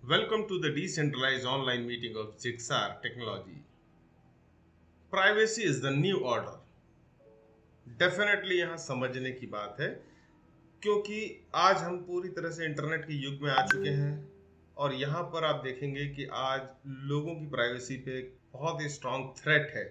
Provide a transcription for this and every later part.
Welcome to the decentralized online meeting of Jigsaw Technology. Privacy is the new order. Definitely यहाँ समझने की बात है क्योंकि आज हम पूरी तरह से इंटरनेट के युग में आ चुके हैं और यहाँ पर आप देखेंगे कि आज लोगों की प्राइवेसी पे एक बहुत ही स्ट्रांग थ्रेट है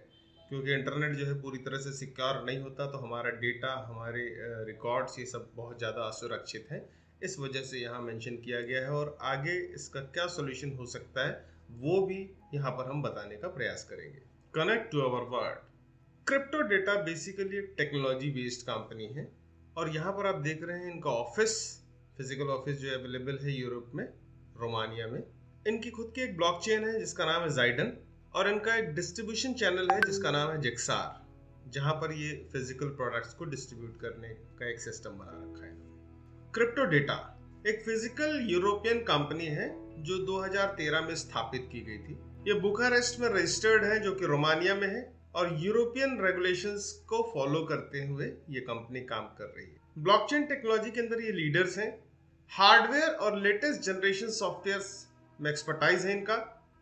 क्योंकि इंटरनेट जो है पूरी तरह से सिक्योर नहीं होता तो हमारा डेटा, हमारे रिकॉर्ड्स, ये सब बहुत ज़्यादा असुरक्षित हैं। इस वजह से यहाँ मेंशन किया गया है और आगे इसका क्या सॉल्यूशन हो सकता है वो भी यहाँ पर हम बताने का प्रयास करेंगे। Connect to our world. Crypto data basically एक टेक्नोलॉजी बेस्ड कंपनी है और यहाँ पर आप देख रहे हैं इनका ऑफिस, फिजिकल ऑफिस जो अवेलेबल है यूरोप में, रोमानिया में। इनकी खुद की एक ब्लॉकचेन है जिसका नाम है जाइडन और इनका एक डिस्ट्रीब्यूशन चैनल है जिसका नाम है जिक्सार, जहाँ पर ये फिजिकल प्रोडक्ट्स को डिस्ट्रीब्यूट करने का एक सिस्टम बना रखा है। क्रिप्टो डेटा एक फिजिकल यूरोपियन कंपनी है जो 2013 में स्थापित की गई थी। ये बुखारेस्ट में रजिस्टर्ड है जो कि रोमानिया में है और यूरोपियन रेगुलेशंस को फॉलो करते हुए ये कंपनी काम कर रही है। ब्लॉकचेन टेक्नोलॉजी के अंदर ये लीडर्स हैं। हार्डवेयर और लेटेस्ट जनरेशन सॉफ्टवेयर्स में एक्सपर्टाइज है इनका।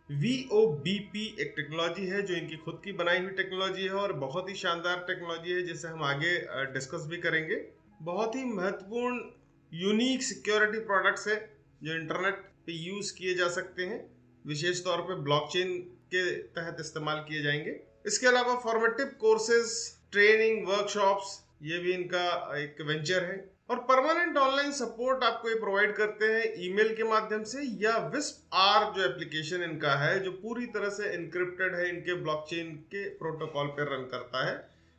VOBP एक टेक्नोलॉजी है जो इनकी खुद की बनाई हुई टेक्नोलॉजी है और बहुत ही शानदार टेक्नोलॉजी है जिसे हम आगे डिस्कस भी करेंगे। बहुत ही महत्वपूर्ण यूनिक सिक्योरिटी प्रोडक्ट्स है जो इंटरनेट पे यूज किए जा सकते हैं, विशेष तौर पे ब्लॉकचेन के तहत इस्तेमाल किए जाएंगे। इसके अलावा फॉर्मेटिव कोर्सेज, ट्रेनिंग, वर्कशॉप्स, ये भी इनका एक वेंचर है और परमानेंट ऑनलाइन सपोर्ट आपको ये प्रोवाइड करते हैं ईमेल के माध्यम से या विस्प-आर जो एप्लीकेशन इनका है जो पूरी तरह से इनक्रिप्टेड है, इनके ब्लॉकचेन के प्रोटोकॉल पर रन करता है।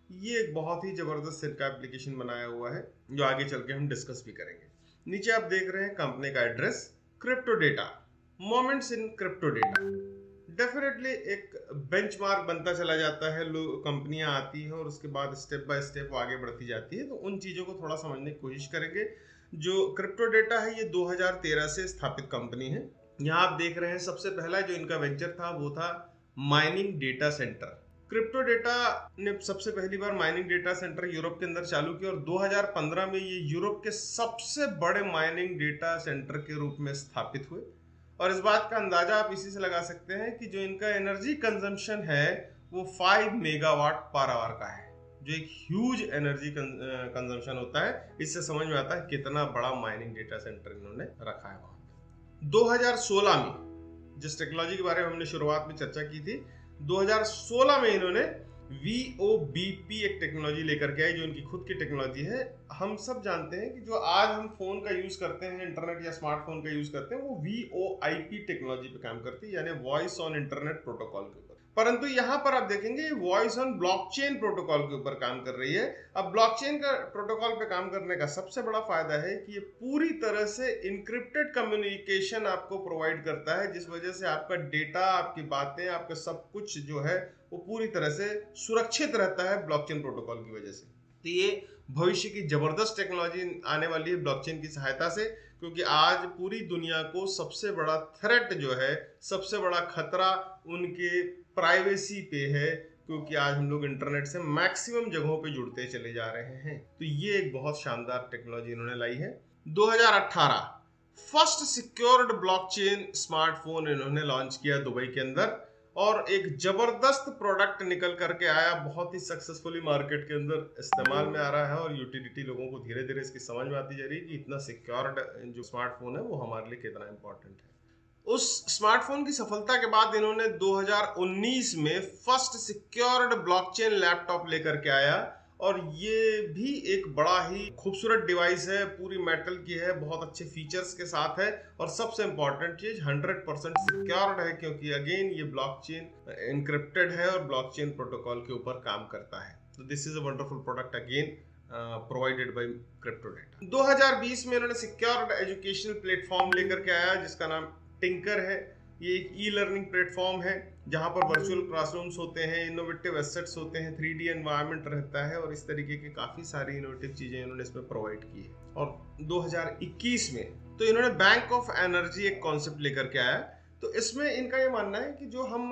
ये एक बहुत ही जबरदस्त इनका एप्लीकेशन बनाया हुआ है जो आगे चल के हम डिस्कस भी करेंगे। नीचे आप देख रहे हैं कंपनी का address. Crypto data, moments in crypto data definitely एक बेंचमार्क बनता चला जाता है। कंपनियां आती हैं और उसके बाद स्टेप बाय स्टेप आगे बढ़ती जाती है, तो उन चीज़ों को थोड़ा समझने की कोशिश करेंगे। जो क्रिप्टो डेटा है ये 2013 से स्थापित कंपनी है। यहाँ आप देख रहे हैं सबसे पहला जो इनका वेंचर था वो था mining data centre. Crypto data ने सबसे पहली बार माइनिंग डेटा सेंटर यूरोप के अंदर चालू किया और 2015 में ये यूरोप के सबसे बड़े माइनिंग डेटा सेंटर के रूप में स्थापित हुए। और इस बात का अंदाजा आप इसी से लगा सकते हैं कि जो इनका एनर्जी कंजम्पशन है वो 5 मेगावाट पर आवर का है, जो एक ह्यूज एनर्जी कंजम्पशन होता है। इससे समझ में आता है कितना बड़ा माइनिंग डेटा सेंटर इन्होंने रखा है वहां। 2016 में जिस टेक्नोलॉजी के बारे में हमने शुरुआत में चर्चा की थी, 2016 में इन्होंने VOBP एक टेक्नोलॉजी लेकर के आई जो इनकी खुद की टेक्नोलॉजी है। हम सब जानते हैं कि जो आज हम फोन का यूज करते हैं, इंटरनेट या स्मार्टफोन का यूज करते हैं, वो VoIP टेक्नोलॉजी पे काम करती है, यानी वॉइस ऑन इंटरनेट प्रोटोकॉल के ऊपर। परंतु यहाँ पर आप देखेंगे वॉइस ऑन ब्लॉकचेन प्रोटोकॉल के ऊपर काम कर रही है। अब ब्लॉकचेन का प्रोटोकॉल पे काम करने का सबसे बड़ा फायदा है कि ये पूरी तरह से इनक्रिप्टेड कम्युनिकेशन आपको प्रोवाइड करता है, जिस वजह से आपका डेटा, आपकी बातें, आपका सब कुछ जो है वो पूरी तरह से सुरक्षित रहता है ब्लॉकचेन प्रोटोकॉल की वजह से। तो ये भविष्य की जबरदस्त टेक्नोलॉजी आने वाली है ब्लॉकचेन की सहायता से, क्योंकि आज पूरी दुनिया को सबसे बड़ा थ्रेट जो है, सबसे बड़ा खतरा उनके प्राइवेसी पे है, क्योंकि आज हम लोग इंटरनेट से मैक्सिमम जगहों पे जुड़ते चले जा रहे हैं। तो ये एक बहुत शानदार टेक्नोलॉजी इन्होंने लाई है। 2018 फर्स्ट सिक्योर्ड ब्लॉकचेन स्मार्टफोन इन्होंने लॉन्च किया दुबई के अंदर और एक जबरदस्त प्रोडक्ट निकल करके आया, बहुत ही सक्सेसफुली मार्केट के अंदर इस्तेमाल में आ रहा है और यूटिलिटी लोगों को धीरे धीरे इसकी समझ में आती जा रही है कि इतना सिक्योर्ड जो स्मार्टफोन है वो हमारे लिए कितना इंपॉर्टेंट है। उस स्मार्टफोन की सफलता के बाद इन्होंने 2019 में फर्स्ट सिक्योर्ड ब्लॉकचेन लैपटॉप लेकर के आया और ये भी एक बड़ा ही खूबसूरत डिवाइस है, पूरी मेटल की है, बहुत अच्छे फीचर्स के साथ है और सबसे इंपॉर्टेंट चीज 100% सिक्योर्ड है, क्योंकि अगेन ये ब्लॉकचेन एन्क्रिप्टेड है और ब्लॉकचेन प्रोटोकॉल के ऊपर काम करता है। तो this is a wonderful product again provided by crypto data. 2020 में इन्होंने सिक्योर्ड एजुकेशनल प्लेटफॉर्म लेकर के आया जिसका नाम टिंकर है। ये एक ई लर्निंग प्लेटफॉर्म है जहां पर वर्चुअल क्लासरूम्स होते हैं, इनोवेटिव एसेट्स होते हैं, 3D एनवायरनमेंट रहता है और इस तरीके की काफ़ी सारी इनोवेटिव चीज़ें इन्होंने इसमें प्रोवाइड की है। और 2021 में तो इन्होंने बैंक ऑफ एनर्जी एक कॉन्सेप्ट लेकर के आया। तो इसमें इनका ये मानना है कि जो हम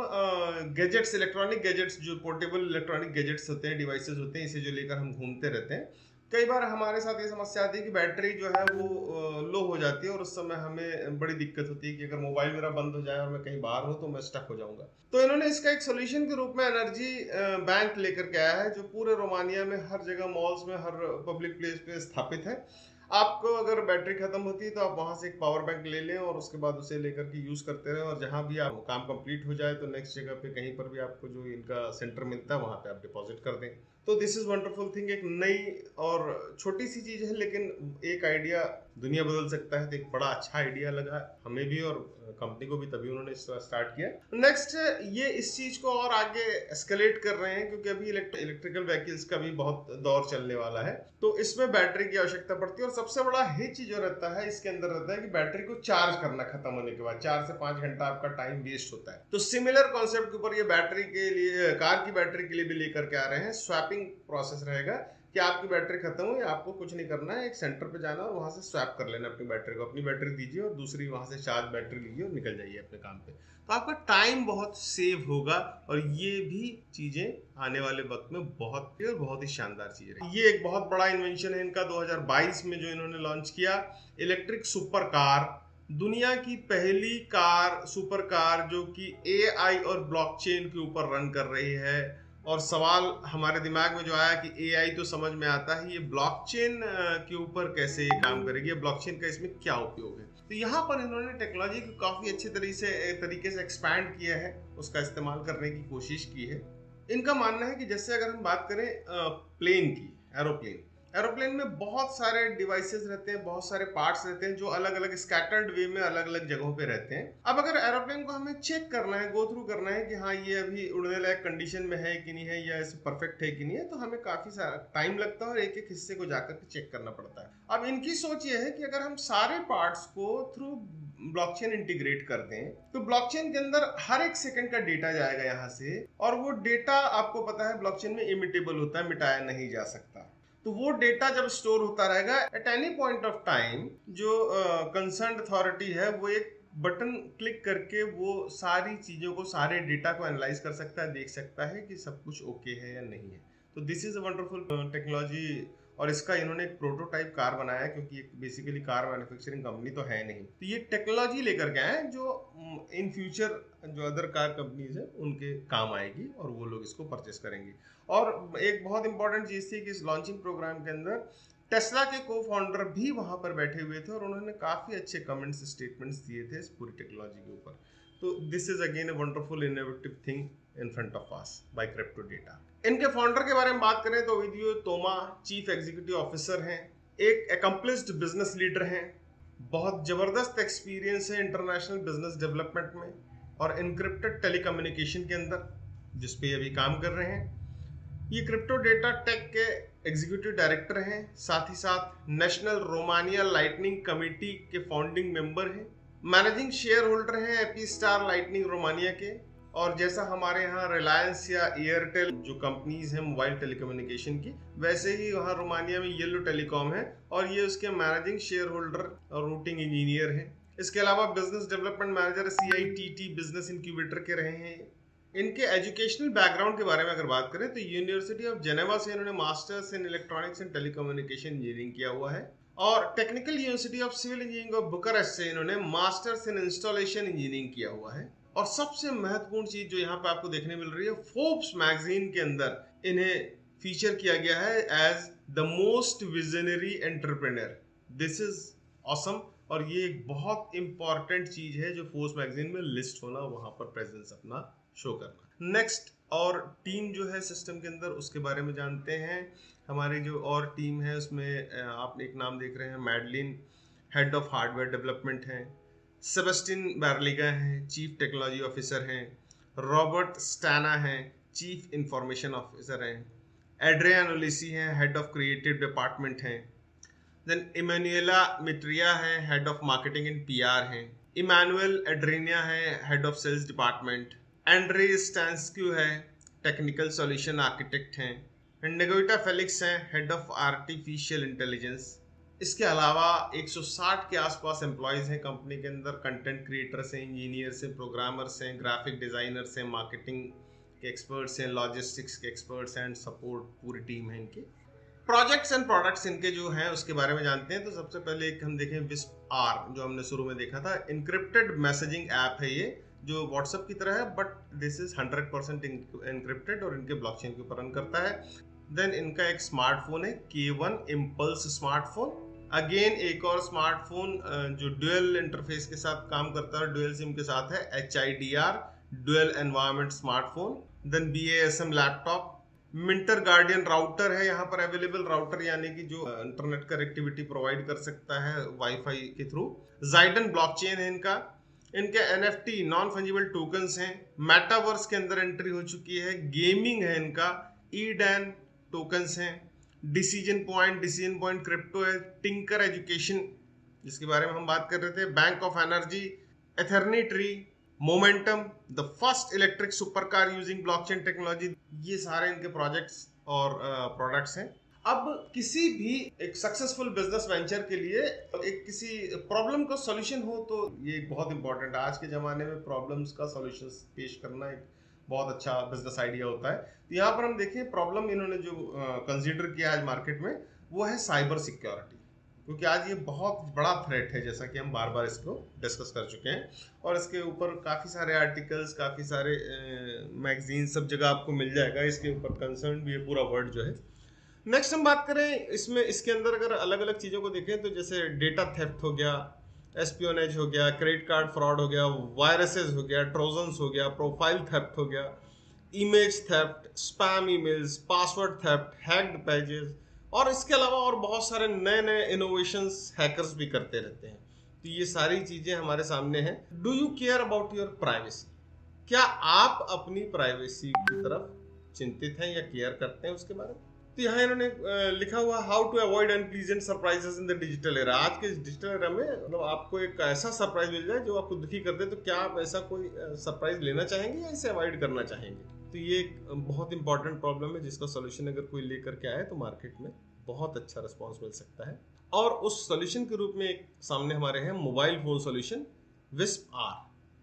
गैजेट्स, इलेक्ट्रॉनिक गैजेट्स, जो पोर्टेबल इलेक्ट्रॉनिक गैजेट्स होते हैं, डिवाइसेस होते हैं, इसे जो लेकर हम घूमते रहते हैं, कई बार हमारे साथ ये समस्या आती है कि बैटरी जो है वो लो हो जाती है और उस समय हमें बड़ी दिक्कत होती है कि अगर मोबाइल मेरा बंद हो जाए और मैं कहीं बाहर हूँ तो मैं स्टक हो जाऊंगा। तो इन्होंने इसका एक सोल्यूशन के रूप में एनर्जी बैंक लेकर के आया है, जो पूरे रोमानिया में हर जगह, मॉल्स में, हर पब्लिक प्लेस पे स्थापित है। आपको अगर बैटरी खत्म होती है तो आप वहां से एक पावर बैंक ले लें और उसके बाद उसे लेकर के यूज करते रहें, और जहां भी आप काम कंप्लीट हो जाए तो नेक्स्ट जगह पे कहीं पर भी आपको जो इनका सेंटर मिलता है वहां पे आप डिपॉजिट कर दें। तो दिस इज वंडरफुल थिंग। एक नई और छोटी सी चीज है, लेकिन एक आइडिया दुनिया बदल सकता है। तो एक बड़ा अच्छा आइडिया लगा हमें भी और कंपनी को भी, तभी उन्होंने स्टार्ट किया। नेक्स्ट, ये इस चीज को और आगे एस्केलेट कर रहे हैं क्योंकि अभी इलेक्ट्रिकल व्हीकल्स का भी बहुत दौर चलने वाला है, तो इसमें बैटरी की आवश्यकता पड़ती है। और सबसे बड़ा हिच जो रहता है इसके अंदर रहता है कि बैटरी को चार्ज करना खत्म होने के बाद 4 से 5 घंटा आपका टाइम वेस्ट होता है। तो सिमिलर कॉन्सेप्ट के ऊपर ये बैटरी के लिए, कार की बैटरी के लिए भी लेकर के आ रहे हैं। स्वैपिंग प्रोसेस रहेगा कि आपकी बैटरी खत्म हुई, आपको कुछ नहीं करना है, एक सेंटर पे जाना और वहां से स्वैप कर लेना अपनी बैटरी को, अपनी बैटरी दीजिए और दूसरी वहां से चार्ज बैटरी लीजिए और निकल जाइए अपने काम पे। तो आपका टाइम बहुत सेव होगा और ये भी चीजें आने वाले वक्त में बहुत ही शानदार चीज है। ये एक बहुत बड़ा इन्वेंशन है इनका 2022 में जो इन्होंने लॉन्च किया, इलेक्ट्रिक सुपर कार। दुनिया की पहली कार, सुपर कार, जो कि एआई और ब्लॉकचेन के ऊपर रन कर रही है। और सवाल हमारे दिमाग में जो आया कि एआई तो समझ में आता है, ये ब्लॉकचेन के ऊपर कैसे ये काम करेगी, ब्लॉकचेन का इसमें क्या उपयोग है। तो यहाँ पर इन्होंने टेक्नोलॉजी को काफी अच्छे तरीके से एक्सपैंड किया है, उसका इस्तेमाल करने की कोशिश की है। इनका मानना है कि जैसे अगर हम बात करें प्लेन की, एरोप्लेन, एरोप्लेन में बहुत सारे डिवाइसेस रहते हैं, बहुत सारे पार्ट्स रहते हैं जो अलग अलग स्कैटर्ड वे में अलग अलग जगहों पे रहते हैं। अब अगर एरोप्लेन को हमें चेक करना है, गो थ्रू करना है कि हाँ ये अभी उड़ने लायक कंडीशन में है कि नहीं है, या ऐसे परफेक्ट है कि नहीं है, तो हमें काफी सारा टाइम लगता है और एक एक हिस्से को जाकर के चेक करना पड़ता है। अब इनकी सोच ये है कि अगर हम सारे पार्ट्स को थ्रू ब्लॉकचेन इंटीग्रेट कर दें तो ब्लॉकचेन के अंदर हर एक सेकंड का डेटा जाएगा यहाँ से, और वो डेटा आपको पता है ब्लॉकचेन में इमिटेबल होता है, मिटाया नहीं जा सकता। तो वो डेटा जब स्टोर होता रहेगा, at any point of time जो कंसर्न अथॉरिटी है वो एक बटन क्लिक करके वो सारी चीजों को, सारे डेटा को एनालाइज कर सकता है, देख सकता है कि सब कुछ ओके है या नहीं है। तो this is a wonderful technology. और इसका इन्होंने एक प्रोटोटाइप कार बनाया है, क्योंकि बेसिकली कार मैन्युफैक्चरिंग कंपनी तो है नहीं, तो ये टेक्नोलॉजी लेकर के आए जो इन फ्यूचर जो अदर कार कंपनीज है उनके काम आएगी और वो लोग इसको परचेस करेंगे। और एक बहुत इंपॉर्टेंट चीज थी कि इस लॉन्चिंग प्रोग्राम के अंदर टेस्ला के को फाउंडर भी वहां पर बैठे हुए थे और उन्होंने काफी अच्छे कमेंट्स, स्टेटमेंट्स दिए थे इस पूरी टेक्नोलॉजी के ऊपर। तो this is again a wonderful innovative thing in front of us by crypto data. इनके फाउंडर के बारे में बात करें तो Ovidiu Toma chief executive officer हैं, एक अकम्प्लिश्ड बिजनेस लीडर हैं, बहुत जबरदस्त एक्सपीरियंस है इंटरनेशनल बिजनेस डेवलपमेंट में और इनक्रिप्टेड टेलीकम्युनिकेशन के अंदर, जिसपे अभी काम कर रहे हैं। ये क्रिप्टो डेटा टेक के एग्जीक्यूटिव डायरेक्टर हैं, साथ ही साथ नेशनल रोमानिया लाइटनिंग कमेटी के फाउंडिंग मेंबर हैं, मैनेजिंग शेयर होल्डर हैं एपी स्टार लाइटनिंग रोमानिया के। और जैसा हमारे यहाँ रिलायंस या एयरटेल जो कंपनीज हैं मोबाइल टेलीकम्युनिकेशन की, वैसे ही वहाँ रोमानिया में येलो टेलीकॉम है और ये उसके मैनेजिंग शेयर होल्डर और रूटिंग इंजीनियर हैं। इसके अलावा business development manager CITT business incubator के रहे हैं। इनके एजुकेशनल बैकग्राउंड के बारे में अगर बात करें तो यूनिवर्सिटी ऑफ जेनेवा से इन्होंने masters in electronics and telecommunication engineering किया हुआ है, और technical university of civil engineering of Bucharest से इन्होंने मास्टर्स इन इंस्टॉलेशन इंजीनियरिंग किया हुआ है। और सबसे महत्वपूर्ण चीज जो यहाँ पे आपको देखने मिल रही है, फोर्ब्स मैगजीन के अंदर इन्हें फीचर किया गया है as the most visionary entrepreneur. This is awesome. और ये एक बहुत इंपॉर्टेंट चीज है जो फोर्ब्स मैगजीन में लिस्ट होना, वहां पर प्रेजेंस अपना शो करना। नेक्स्ट, और टीम जो है सिस्टम के अंदर उसके बारे में जानते हैं। हमारी जो और टीम है उसमें आप एक नाम देख रहे हैं, Madeline head of hardware development हैं, सेबेस्टिन बार्लिगा हैं चीफ टेक्नोलॉजी ऑफिसर हैं, रॉबर्ट स्टाना हैं चीफ इंफॉर्मेशन ऑफिसर हैं, एड्रियन ओलिसी हैं हेड ऑफ क्रिएटिव डिपार्टमेंट हैं, देन इमानुएला मिट्रिया है head of marketing and PR हैं, इमानुएल एड्रिनिया है head of sales department, Andre Stanescu है टेक्निकल सॉल्यूशन आर्किटेक्ट हैं, नेगोइटा फेलिक्स हैं हेड ऑफ आर्टिफिशियल इंटेलिजेंस। इसके अलावा 160 के आसपास एम्प्लॉयज हैं कंपनी के अंदर, कंटेंट क्रिएटर्स हैं, इंजीनियर्स हैं, प्रोग्रामर्स हैं, ग्राफिक डिजाइनर्स हैं, मार्केटिंग के एक्सपर्ट्स हैं, लॉजिस्टिक्स के एक्सपर्ट्स हैं एंड सपोर्ट, पूरी टीम है इनकी। प्रोजेक्ट्स एंड प्रोडक्ट्स इनके जो हैं उसके बारे में जानते हैं। तो सबसे पहले एक हम देखें विस्प आर, जो हमने शुरू में देखा था। इनक्रिप्टेड मैसेजिंग ऐप है ये, जो व्हाट्सएप की तरह है, बट दिस इज 100% इनक्रिप्टेड और इनके ब्लॉकचेन के ऊपर रन करता है। देन इनका एक स्मार्टफोन है K1 इम्पल्स स्मार्टफोन। अगेन एक और स्मार्टफोन जो ड्यूअल इंटरफेस के साथ काम करता है, ड्यूअल सिम के साथ है, HIDR dual environment smartphone. Then BASM laptop. Minter Guardian router है यहाँ पर अवेलेबल, राउटर यानी कि जो इंटरनेट कनेक्टिविटी प्रोवाइड कर सकता है वाईफाई के थ्रू। जाइडन ब्लॉकचेन है इनका। इनके NFT नॉन फंजिबल टोकन्स हैं। मेटावर्स के अंदर एंट्री हो चुकी है। गेमिंग है इनका। EDAN टोकन्स हैं। डिसीजन पॉइंट क्रिप्टो है। टिंकर एजुकेशन, जिसके बारे में हम बात कर रहे थे। Bank of energy, Aeternity, momentum, the first electric supercar using blockchain technology. ये सारे इनके प्रोजेक्ट्स और प्रोडक्ट्स हैं। अब किसी भी एक सक्सेसफुल बिजनेस वेंचर के लिए एक किसी प्रॉब्लम का सॉल्यूशन हो तो ये बहुत इंपॉर्टेंट है। आज के ज़माने में प्रॉब्लम्स का सॉल्यूशन पेश करना एक बहुत अच्छा बिजनेस आइडिया होता है। तो यहाँ पर हम देखें प्रॉब्लम इन्होंने जो कंसीडर किया आज मार्केट में, वो है साइबर सिक्योरिटी, क्योंकि आज ये बहुत बड़ा थ्रेट है, जैसा कि हम बार बार इसको डिस्कस कर चुके हैं। और इसके ऊपर काफ़ी सारे आर्टिकल्स, काफ़ी सारे मैगजीन, सब जगह आपको मिल जाएगा। इसके ऊपर कंसर्न भी है पूरा वर्ल्ड जो है। नेक्स्ट हम बात करें इसमें, इसके अंदर अगर अलग अलग चीज़ों को देखें तो जैसे डेटा थेफ्ट हो गया, एस्पियोनेज हो गया, क्रेडिट कार्ड फ्रॉड हो गया, वायरसेस हो गया, ट्रोजन्स हो गया, प्रोफाइल थेफ्ट हो गया, image theft, spam emails, password theft, hacked pages, और इसके अलावा और बहुत सारे नए नए इनोवेशंस हैकर्स भी करते रहते हैं। तो ये सारी चीज़ें हमारे सामने हैं। Do you care about your privacy? क्या आप अपनी प्राइवेसी की तरफ चिंतित हैं या केयर करते हैं उसके बारे में? तो यहाँ इन्होंने लिखा हुआ how to avoid unpleasant surprises in the digital era. आज के डिजिटल एरा में मतलब आपको एक ऐसा सरप्राइज मिल जाए जो आपको दुखी कर दे, तो क्या आप ऐसा कोई सरप्राइज लेना चाहेंगे या इसे अवॉइड करना चाहेंगे? तो ये एक बहुत इंपॉर्टेंट प्रॉब्लम है जिसका सोल्यूशन अगर कोई लेकर के आए तो मार्केट में बहुत अच्छा रिस्पॉन्स मिल सकता है। और उस सोल्यूशन के रूप में एक सामने हमारे हैं mobile phone solution whisper,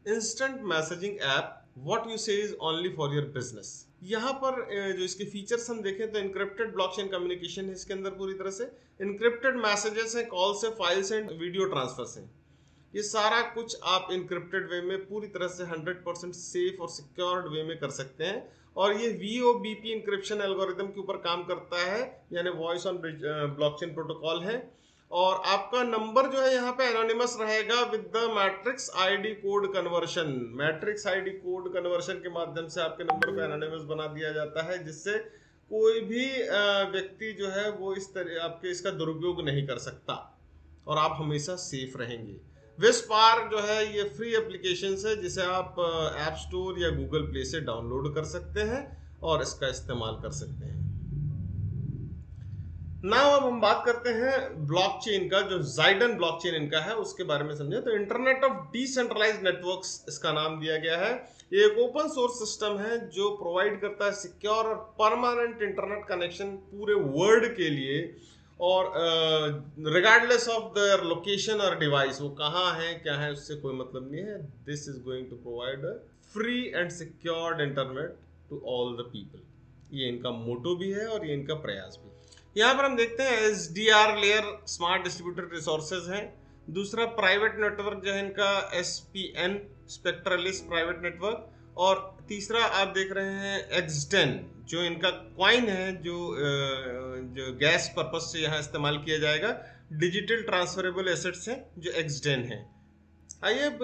instant messaging app, what you say is only for your business. यहाँ पर जो इसके फीचर्स हम देखें तो इनक्रिप्टेड ब्लॉकचेन कम्युनिकेशन है इसके अंदर पूरी तरह से। इनक्रिप्टेड मैसेजेस हैं, कॉल्स है, फाइल्स एंड वीडियो ट्रांसफर्स हैं। ये सारा कुछ आप इनक्रिप्टेड वे में पूरी तरह से 100% सेफ और सिक्योर्ड वे में कर सकते हैं। और ये VOBP इंक्रिप्शन एल्गोरिथम के ऊपर काम करता है, यानी वॉइस ऑन ब्लॉकचेन प्रोटोकॉल है। और आपका नंबर जो है यहाँ पे एनोनिमस रहेगा with the matrix ID code conversion. Matrix ID code conversion के माध्यम से आपके नंबर को एनोनिमस बना दिया जाता है, जिससे कोई भी व्यक्ति जो है वो इस तरह आपके इसका दुरुपयोग नहीं कर सकता और आप हमेशा सेफ रहेंगे। विस्प आर जो है ये फ्री एप्लीकेशन है जिसे आप ऐप स्टोर या गूगल प्ले से डाउनलोड कर सकते हैं और इसका इस्तेमाल कर सकते हैं। नाउ अब हम बात करते हैं ब्लॉकचेन का, जो जाइडन ब्लॉकचेन इनका है उसके बारे में समझे। तो इंटरनेट ऑफ डिसेंट्रलाइज्ड नेटवर्क्स इसका नाम दिया गया है। ये एक ओपन सोर्स सिस्टम है जो प्रोवाइड करता है सिक्योर और परमानेंट इंटरनेट कनेक्शन पूरे वर्ल्ड के लिए, और रिगार्डलेस ऑफ देयर लोकेशन और डिवाइस, वो कहाँ है क्या है उससे कोई मतलब नहीं है। This is going to provide free and secured internet to all the people. ये इनका मोटो भी है और ये इनका प्रयास भी। यहाँ पर हम देखते हैं SDR layer smart distributed resources हैं। दूसरा प्राइवेट नेटवर्क जो है इनका SPN स्पेक्ट्रलिस प्राइवेट नेटवर्क। और तीसरा आप देख रहे हैं XDEN, जो इनका कॉइन है, जो गैस पर्पस से यहाँ इस्तेमाल किया जाएगा। डिजिटल ट्रांसफरेबल एसेट्स हैं जो XDEN है। आइए अब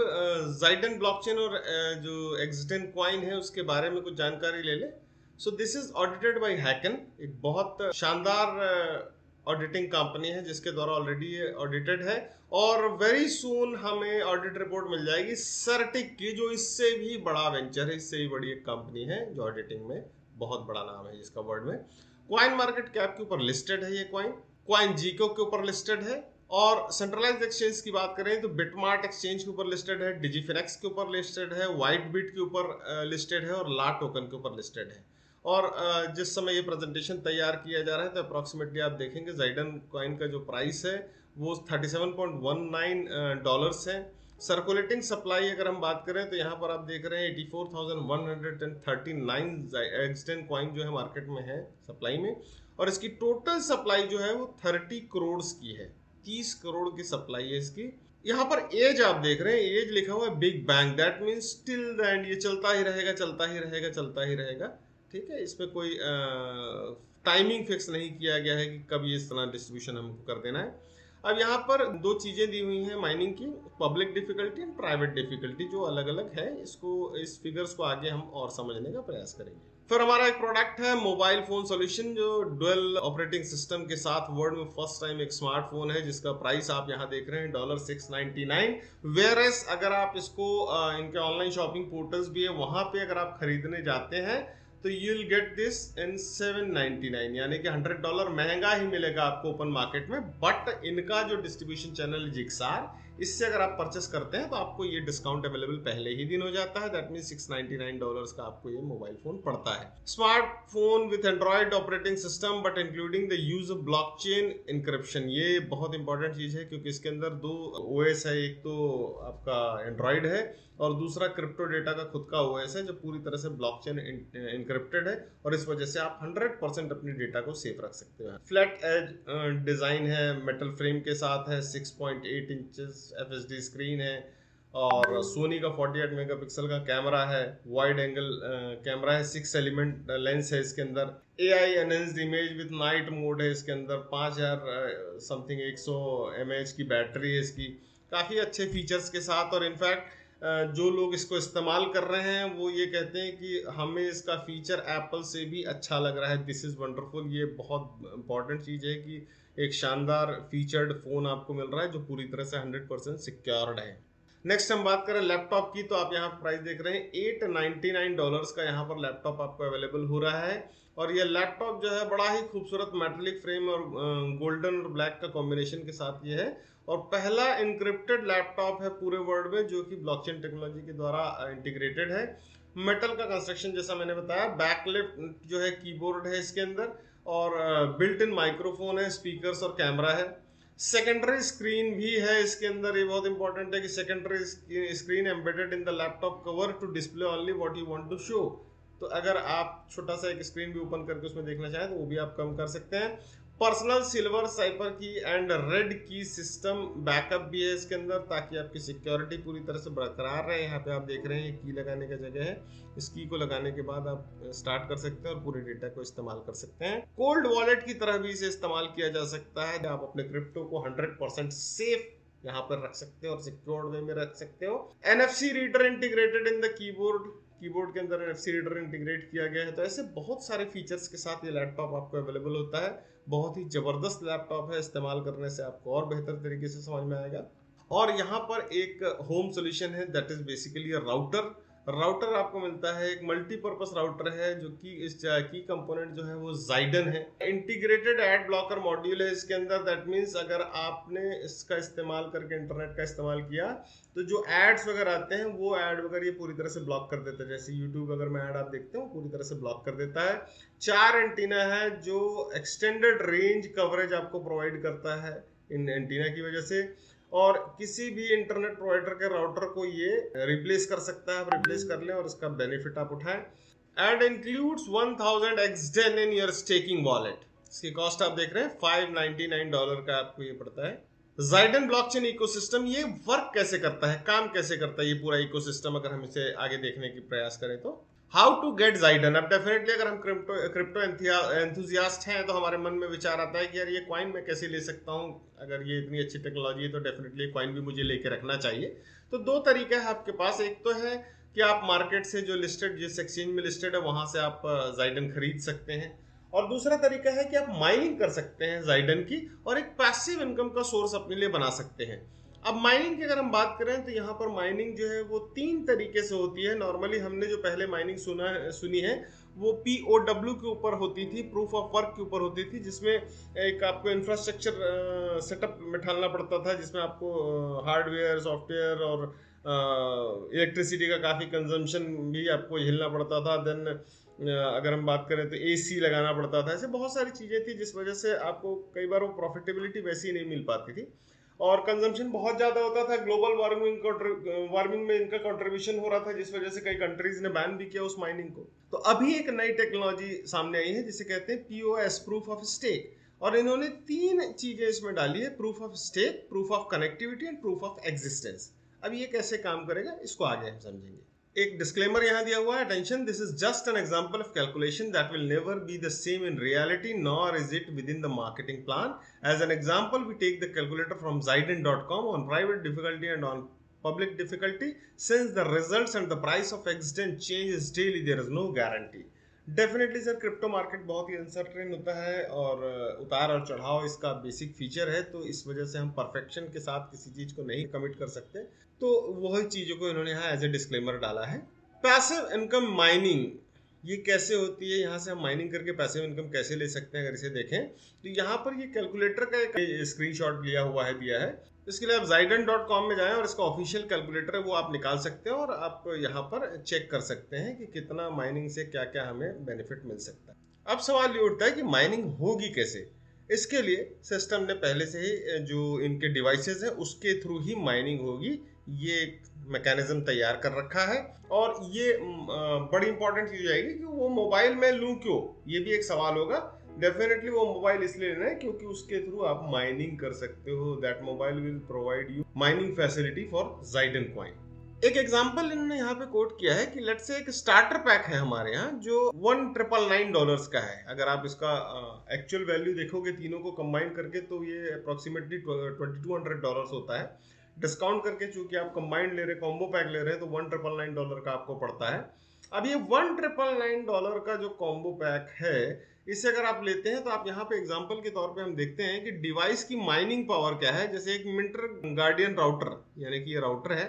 जाइडन ब्लॉकचेन और जो XDEN कॉइन है उसके बारे में कुछ जानकारी ले लें। So this is audited by Hacken, एक बहुत शानदार ऑडिटिंग कंपनी है जिसके द्वारा ऑलरेडी ये ऑडिटेड है, और वेरी सून हमें ऑडिट रिपोर्ट मिल जाएगी सर्टिक की, जो इससे भी बड़ा वेंचर है, इससे भी बड़ी एक कंपनी है जो ऑडिटिंग में बहुत बड़ा नाम है जिसका वर्ल्ड में। कॉइन मार्केट कैप के ऊपर लिस्टेड है ये कॉइन जीको के ऊपर लिस्टेड है। और सेंट्रलाइज्ड एक्सचेंज की बात करें तो बिटमार्ट एक्सचेंज के ऊपर लिस्टेड है, डिजीफिनेक्स के ऊपर लिस्टेड है, व्हाइटबिट के ऊपर लिस्टेड है और ला टोकन के ऊपर लिस्टेड है। और जिस समय ये प्रेजेंटेशन तैयार किया जा रहा है तो अप्रॉक्सीमेटली आप देखेंगे जाइडन कॉइन का जो प्राइस है वो $37.19 है। सर्कुलेटिंग सप्लाई अगर हम बात करें तो यहाँ पर आप देख रहे हैं 84,139 XDEN कॉइन जो है मार्केट में है सप्लाई में। और इसकी टोटल सप्लाई जो है वो 30 करोड़ की है, 30 करोड़ की सप्लाई है इसकी। यहाँ पर एज आप देख रहे हैं, एज लिखा हुआ है big bang, that means till the end, ये चलता ही रहेगा चलता ही रहेगा चलता ही रहेगा। ठीक है, इसमें कोई टाइमिंग फिक्स नहीं किया गया है कि कब ये इस तरह डिस्ट्रीब्यूशन हमको कर देना है। अब यहाँ पर दो चीजें दी हुई हैं माइनिंग की, public difficulty and private difficulty, जो अलग अलग है। इसको, इस फिगर्स को आगे हम और समझने का प्रयास करेंगे। फिर हमारा एक प्रोडक्ट है मोबाइल फोन सॉल्यूशन, जो डुअल ऑपरेटिंग सिस्टम के साथ वर्ल्ड में फर्स्ट टाइम एक स्मार्टफोन है, जिसका प्राइस आप यहाँ देख रहे हैं $699। वेयर एस अगर आप इसको इनके ऑनलाइन शॉपिंग पोर्टल्स भी है, वहां पे अगर आप खरीदने जाते हैं तो you will get this in $799, यानी कि $100 महंगा ही मिलेगा आपको ओपन मार्केट में। बट इनका जो डिस्ट्रीब्यूशन चैनल जिक्सार, इससे अगर आप परचेस करते हैं तो आपको ये डिस्काउंट अवेलेबल पहले ही दिन हो जाता है। दैट मीन्स $699 का आपको ये मोबाइल फोन पड़ता है। Smartphone with Android operating system but including the use of blockchain encryption, ये बहुत इंपॉर्टेंट चीज है क्योंकि इसके अंदर दो ओएस है, एक तो आपका एंड्रॉइड है और दूसरा क्रिप्टो डेटा का खुद का ओएस है, जो पूरी तरह से ब्लॉकचेन इंक्रिप्टेड है, और इस वजह से आप 100% अपनी डेटा को सेफ रख सकते हो। फ्लैट एज डिजाइन है, मेटल फ्रेम के साथ है, 6.8 इंचेस FHD स्क्रीन है, और सोनी का 48 मेगापिक्सल का कैमरा है, वाइड एंगल कैमरा है, 6 एलिमेंट लेंस है इसके अंदर, AI enhanced image with night mode है इसके अंदर, 5000 समथिंग 100 mAh की बैटरी है इसकी, काफ़ी अच्छे फीचर्स के साथ। और इनफैक्ट जो लोग इसको इस्तेमाल कर रहे हैं वो ये कहते हैं कि हमें इसका फीचर एप्पल से भी अच्छा लग रहा है। दिस इज़ वंडरफुल, ये बहुत इंपॉर्टेंट चीज़ है कि एक शानदार फीचर्ड फ़ोन आपको मिल रहा है जो पूरी तरह से 100% सिक्योर्ड है। नेक्स्ट हम बात करें लैपटॉप की, तो आप यहाँ प्राइस देख रहे हैं $899 का यहाँ पर लैपटॉप आपको अवेलेबल हो रहा है। और ये लैपटॉप जो है बड़ा ही खूबसूरत मेटेलिक फ्रेम और गोल्डन और ब्लैक का कॉम्बिनेशन के साथ ये है, और पहला इनक्रिप्टेड लैपटॉप है पूरे वर्ल्ड में जो कि ब्लॉकचेन टेक्नोलॉजी के द्वारा इंटीग्रेटेड है। मेटल का कंस्ट्रक्शन जैसा मैंने बताया, बैकलिफ्ट जो है कीबोर्ड है इसके अंदर, और बिल्ट इन माइक्रोफोन है, स्पीकर्स और कैमरा है। सेकेंडरी स्क्रीन भी है इसके अंदर, ये बहुत इंपॉर्टेंट है कि secondary screen embedded in the laptop cover to display only what you want to show. तो अगर आप छोटा सा एक स्क्रीन भी ओपन करके उसमें देखना चाहें तो वो भी आप कम कर सकते हैं। पर्सनल सिल्वर साइपर की एंड रेड की सिस्टम बैकअप भी है इसके अंदर, ताकि आपकी सिक्योरिटी पूरी तरह से बरकरार रहे। यहाँ पे आप देख रहे हैं की लगाने का जगह है, इस की को लगाने के बाद आप स्टार्ट कर सकते हैं और पूरे डेटा को इस्तेमाल कर सकते हैं। कोल्ड वॉलेट की तरह भी इसे इस्तेमाल किया जा सकता है, आप अपने क्रिप्टो को 100% सेफ यहाँ पर रख सकते हो और सिक्योर्ड वे में रख सकते हो। NFC reader integrated in the keyboard के अंदर NFC रीडर इंटीग्रेट किया गया है। तो ऐसे बहुत सारे फीचर्स के साथ ये लैपटॉप आपको अवेलेबल होता है। बहुत ही जबरदस्त लैपटॉप है, इस्तेमाल करने से आपको और बेहतर तरीके से समझ में आएगा। और यहाँ पर एक होम सोल्यूशन है, that is basically a router आपको मिलता है, एक मल्टीपर्पस राउटर है जो कि इस की कंपोनेंट जो है वो जाइडन है। इंटीग्रेटेड एड ब्लॉकर मॉड्यूल है इसके अंदर, दैट मीन्स अगर आपने इसका इस्तेमाल करके इंटरनेट का इस्तेमाल किया तो जो एड्स वगैरह आते हैं वो एड वगैरह ये पूरी तरह से ब्लॉक कर देता है। जैसे यूट्यूब अगर मैं एड आप देखते हो पूरी तरह से ब्लॉक कर देता है। 4 एंटीना है जो एक्सटेंडेड रेंज कवरेज आपको प्रोवाइड करता है इन एंटीना की वजह से, और किसी भी इंटरनेट प्रोवाइडर के राउटर को ये रिप्लेस कर सकता है। आप रिप्लेस कर लें और इसका बेनिफिट आप उठाएं। And includes 1000 XDEN in your staking wallet. इसकी कॉस्ट आप देख रहे हैं $599 का आपको ये पड़ता है। जाइडन ब्लॉकचेन इकोसिस्टम, ये वर्क कैसे करता है, काम कैसे करता है ये पूरा इकोसिस्टम, अगर हम इसे आगे देखने की प्रयास करें तो हाउ टू गेट जाइडन। अब डेफिनेटली अगर हम क्रिप्टो एंथुजियास्ट हैं तो हमारे मन में विचार आता है कि यार ये कॉइन मैं कैसे ले सकता हूँ, अगर ये इतनी अच्छी टेक्नोलॉजी है तो डेफिनेटली कॉइन भी मुझे लेके रखना चाहिए। तो दो तरीका है आपके पास, एक तो है कि आप मार्केट से जो लिस्टेड, जिस एक्सचेंज में लिस्टेड है वहां से आप जाइडन खरीद सकते हैं, और दूसरा तरीका है कि आप माइनिंग कर सकते हैं जाइडन की और एक पैसिव इनकम का सोर्स अपने लिए बना सकते हैं। अब माइनिंग की अगर हम बात करें तो यहाँ पर माइनिंग जो है वो 3 तरीके से होती है। नॉर्मली हमने जो पहले माइनिंग सुनी है वो POW के ऊपर होती थी, प्रूफ ऑफ वर्क के ऊपर होती थी, जिसमें एक आपको इंफ्रास्ट्रक्चर सेटअप में ढालना पड़ता था, जिसमें आपको हार्डवेयर, सॉफ्टवेयर और इलेक्ट्रिसिटी का काफ़ी कंजम्पशन भी आपको झेलना पड़ता था। देन अगर हम बात करें तो AC लगाना पड़ता था। ऐसे बहुत सारी चीज़ें थी जिस वजह से आपको कई बार वो प्रॉफिटेबिलिटी वैसी नहीं मिल पाती थी। और कंजम्पशन बहुत ज़्यादा होता था, ग्लोबल वार्मिंग में इनका कंट्रीब्यूशन हो रहा था, जिस वजह से कई कंट्रीज ने बैन भी किया उस माइनिंग को। तो अभी एक नई टेक्नोलॉजी सामने आई है जिसे कहते हैं POS, प्रूफ ऑफ स्टेक, और इन्होंने 3 चीजें इसमें डाली है, proof of stake, proof of connectivity and proof of existence. अब ये कैसे काम करेगा इसको आगे हम समझेंगे। एक डिस्क्लेमर यहाँ दिया हुआ है, attention, this is just an example of calculation that will never be the same in reality nor is it within the marketing plan. As an example we take the calculator from Ziden.com on private difficulty and on public difficulty. Since the results and the price of existence changes daily, there is no guarantee. Definitely sir, crypto market बहुत ही uncertain होता है और उतार और चढ़ाव इसका basic feature है, तो इस वजह से हम परफेक्शन के साथ किसी चीज को नहीं कमिट कर सकते। तो वही चीजों को इन्होंने यहाँ एज ए डिस्क्लेमर डाला है। पैसिव इनकम माइनिंग, ये कैसे होती है, यहाँ से हम माइनिंग करके पैसिव इनकम कैसे ले सकते हैं, अगर इसे देखें तो यहाँ पर ये कैलकुलेटर का एक स्क्रीनशॉट लिया हुआ है, दिया है। इसके लिए आप Ziden.com में जाएं और इसका ऑफिशियल कैलकुलेटर है वो आप निकाल सकते हैं और आप यहाँ पर चेक कर सकते हैं कि कितना माइनिंग से क्या क्या हमें बेनिफिट मिल सकता है। अब सवाल ये उठता है कि माइनिंग होगी कैसे। इसके लिए सिस्टम ने पहले से ही जो इनके डिवाइसेस हैं उसके थ्रू ही माइनिंग होगी, ये एक मैकेनिज्म तैयार कर रखा है। और ये बड़ी इंपॉर्टेंट चीज आएगी कि वो मोबाइल में लूँ क्यों, ये भी एक सवाल होगा। डेफिनेटली वो मोबाइल इसलिए लेना है क्योंकि उसके थ्रू आप माइनिंग कर सकते हो। That mobile will provide you mining facility for Ziden coin. एक एग्जांपल इन्होंने यहाँ पे कोट किया है कि लेट्स से एक स्टार्टर पैक है हमारे यहाँ जो $1,999 का है। अगर आप इसका एक्चुअल वैल्यू देखोगे तीनों को कंबाइन करके तो ये अप्रोक्सीमेटली $2,200 होता है। डिस्काउंट करके चूंकि आप कंबाइंड ले रहे, कॉम्बो पैक ले रहे हैं, तो $1,999 का आपको पड़ता है। अब ये $1,999 का जो कॉम्बो पैक है, इसे अगर आप लेते हैं तो आप यहाँ पे एग्जांपल के तौर पे हम देखते हैं कि डिवाइस की माइनिंग पावर क्या है। जैसे एक मिंटर गार्डियन राउटर, यानी कि ये राउटर है,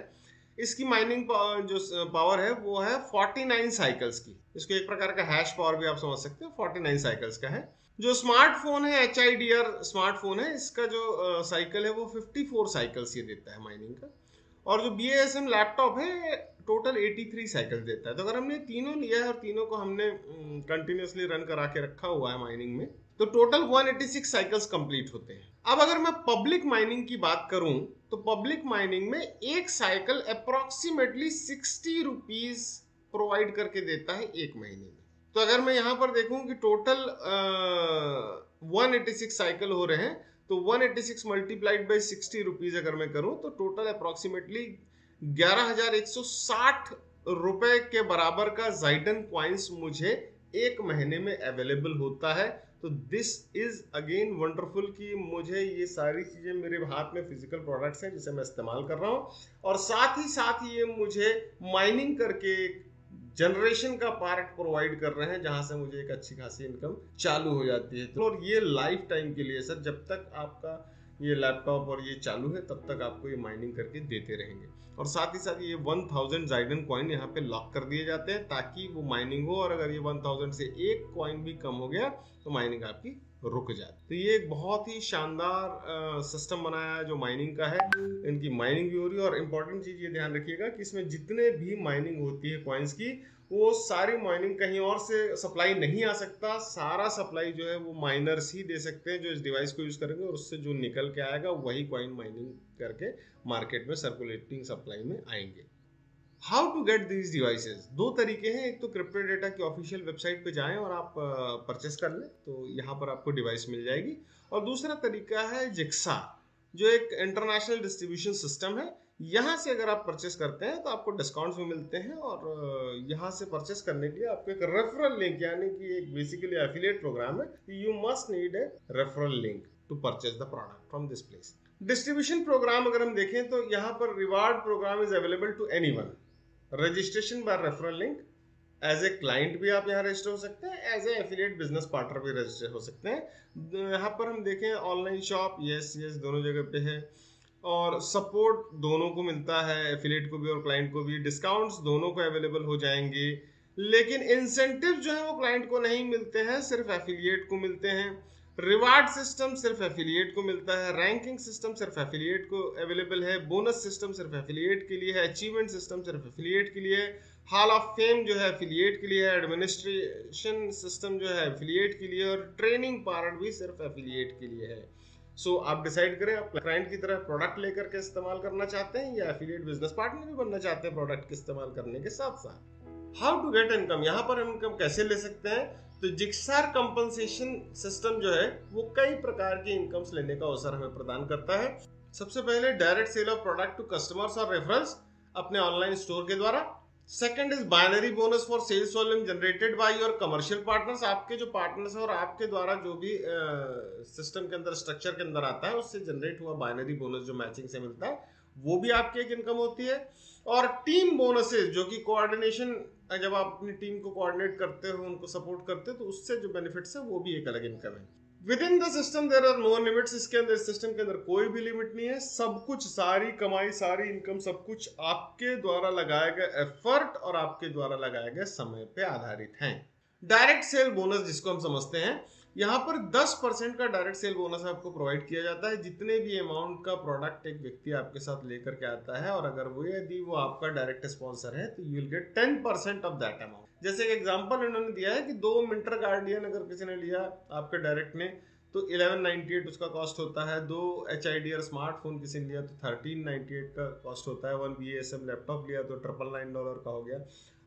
इसकी माइनिंग जो पावर है वो है 49 साइकिल्स की। इसको एक प्रकार का हैश पावर भी आप समझ सकते हो, 49 साइकिल्स का है। जो स्मार्टफोन है, HIDR स्मार्टफोन है, इसका जो साइकिल है वो 54 साइकिल्स ये देता है माइनिंग का। और जो BASM लैपटॉप है टोटल 83 साइकिल देता है। तो अगर हमने तीनों लिया है और तीनों को हमने कंटिन्यूसली रन करा के रखा हुआ है माइनिंग में, तो टोटल 186 साइकिल्स कंप्लीट होते हैं। अब अगर मैं पब्लिक माइनिंग की बात करूं तो पब्लिक माइनिंग में एक साइकिल अप्रोक्सीमेटली 60 रुपीज प्रोवाइड करके देता है एक महीने में। तो अगर मैं यहाँ पर देखूं कि टोटल 186 साइकिल हो रहे हैं, तो 186 मल्टीप्लाइड बाई 60 रुपीज अगर मैं करूं तो टोटल अप्रोक्सीमेटली 11,160 रुपए के बराबर का Ziden कॉइन्स मुझे एक महीने में अवेलेबल होता है। तो दिस इज अगेन वंडरफुल कि मुझे ये सारी चीजें मेरे हाथ में फिजिकल प्रोडक्ट्स हैं जिसे मैं इस्तेमाल कर रहा हूँ, और साथ ही ये मुझे माइनिंग करके जनरेशन का पार्ट प्रोवाइड कर रहे हैं जहां से मुझे एक अच्छी खासी इनकम चालू हो जाती है। तो और ये लाइफ टाइम के लिए सर, जब तक आपका ये लैपटॉप और ये चालू है तब तक आपको ये माइनिंग करके देते रहेंगे। और साथ ही साथ ये 1000 Ziden कॉइन यहाँ पे लॉक कर दिए जाते हैं ताकि वो माइनिंग हो, और अगर ये 1000 से एक कॉइन भी कम हो गया तो माइनिंग आपकी रुक जाती। तो ये एक बहुत ही शानदार सिस्टम बनाया है जो माइनिंग का है। इनकी माइनिंग भी हो रही है, और इम्पोर्टेंट चीज ये ध्यान रखिएगा कि इसमें जितने भी माइनिंग होती है कॉइन्स की, वो सारी माइनिंग कहीं और से सप्लाई नहीं आ सकता। सारा सप्लाई जो है वो माइनर्स ही दे सकते हैं जो इस डिवाइस को यूज करेंगे, और उससे जो निकल के आएगा वही कॉइन माइनिंग करके मार्केट में सर्कुलेटिंग सप्लाई में आएंगे। How to get these devices, दो तरीके हैं। एक तो क्रिप्टो डेटा की ऑफिशियल वेबसाइट पे जाएं और आप परचेस कर लें, तो यहाँ पर आपको डिवाइस मिल जाएगी। और दूसरा तरीका है जिक्सा, जो एक इंटरनेशनल डिस्ट्रीब्यूशन सिस्टम है। यहाँ से अगर आप परचेस करते हैं तो आपको डिस्काउंट्स भी मिलते हैं, और यहाँ से परचेस करने के लिए आपको एक रेफरल लिंक, यानी कि एक बेसिकली एफिलिएट प्रोग्राम है, you must need a referral link to purchase the product from this place. Distribution program अगर हम देखें तो यहाँ पर reward program is available to anyone. Registration by referral link, as a client भी आप यहाँ रजिस्टर हो सकते हैं, as a affiliate business partner भी रजिस्टर हो सकते हैं। यहाँ पर हम देखें ऑनलाइन शॉप, यस दोनों जगह पे है, और सपोर्ट दोनों को मिलता है, एफिलिएट को भी और क्लाइंट को भी। डिस्काउंट्स दोनों को अवेलेबल हो जाएंगे, लेकिन इंसेंटिव जो है वो क्लाइंट को नहीं मिलते हैं, सिर्फ एफिलिएट को मिलते हैं। रिवार्ड सिस्टम सिर्फ एफिलिएट को मिलता है, रैंकिंग सिस्टम सिर्फ एफिलिएट को अवेलेबल है, बोनस सिस्टम सिर्फ एफिलिएट के लिए है, अचीवमेंट सिस्टम सिर्फ एफिलिएट के लिए है, हॉल ऑफ फेम जो है एफिलिएट के लिए है, एडमिनिस्ट्रेशन सिस्टम जो है एफिलिएट के लिए, और ट्रेनिंग पार्ट भी सिर्फ एफिलिएट के लिए है। सो आप डिसाइड करें, आप क्लाइंट की तरह प्रोडक्ट लेकर के इस्तेमाल करना चाहते हैं या एफिलिएट बिजनेस पार्टनर भी बनना चाहते हैं प्रोडक्ट के इस्तेमाल करने के साथ साथ। हाउ टू गेट इनकम, यहाँ पर हम इनकम कैसे ले सकते हैं? तो जिक्सार कंपनसेशन सिस्टम जो है वो कई प्रकार की इनकम्स लेने का अवसर हमें प्रदान करता है। सबसे पहले direct sale of product to customers और रेफरल्स अपने ऑनलाइन स्टोर के द्वारा। Second is binary bonus for sales volume generated by your commercial partners, आपके जो पार्टनर्स हैं और आपके द्वारा जो भी सिस्टम के अंदर स्ट्रक्चर के अंदर आता है उससे जनरेट हुआ बाइनरी बोनस जो मैचिंग से मिलता है वो भी आपकी एक इनकम होती है। और टीम बोनसेस जो कि कोऑर्डिनेशन, जब आप अपनी टीम को कोऑर्डिनेट करते हो, उनको सपोर्ट करते हो, तो उससे जो बेनिफिट्स है वो भी एक अलग इनकम है। Within the system there are no limits, इसके अंदर सिस्टम के अंदर कोई भी लिमिट नहीं है। सब कुछ, सारी कमाई, सारी इनकम, सब कुछ आपके द्वारा लगाए गए एफर्ट और आपके द्वारा लगाए गए समय पे आधारित है। डायरेक्ट सेल बोनस जिसको हम समझते हैं, यहाँ पर 10% का डायरेक्ट सेल बोनस आपको प्रोवाइड किया जाता है जितने भी अमाउंट का प्रोडक्ट एक व्यक्ति आपके साथ लेकर के आता है, और अगर वो यदि वो आपका डायरेक्ट स्पॉन्सर है तो you will get 10% of that amount. जैसे एक एग्जांपल इन्होंने दिया है कि 2 मिंटर गार्डियन अगर किसी ने लिया आपके डायरेक्ट ने तो 1198 उसका कॉस्ट होता है। 2 HIDR स्मार्टफोन किसी ने लिया तो 1398 का कॉस्ट होता है। 1 BASF लैपटॉप लिया तो $999 का हो गया।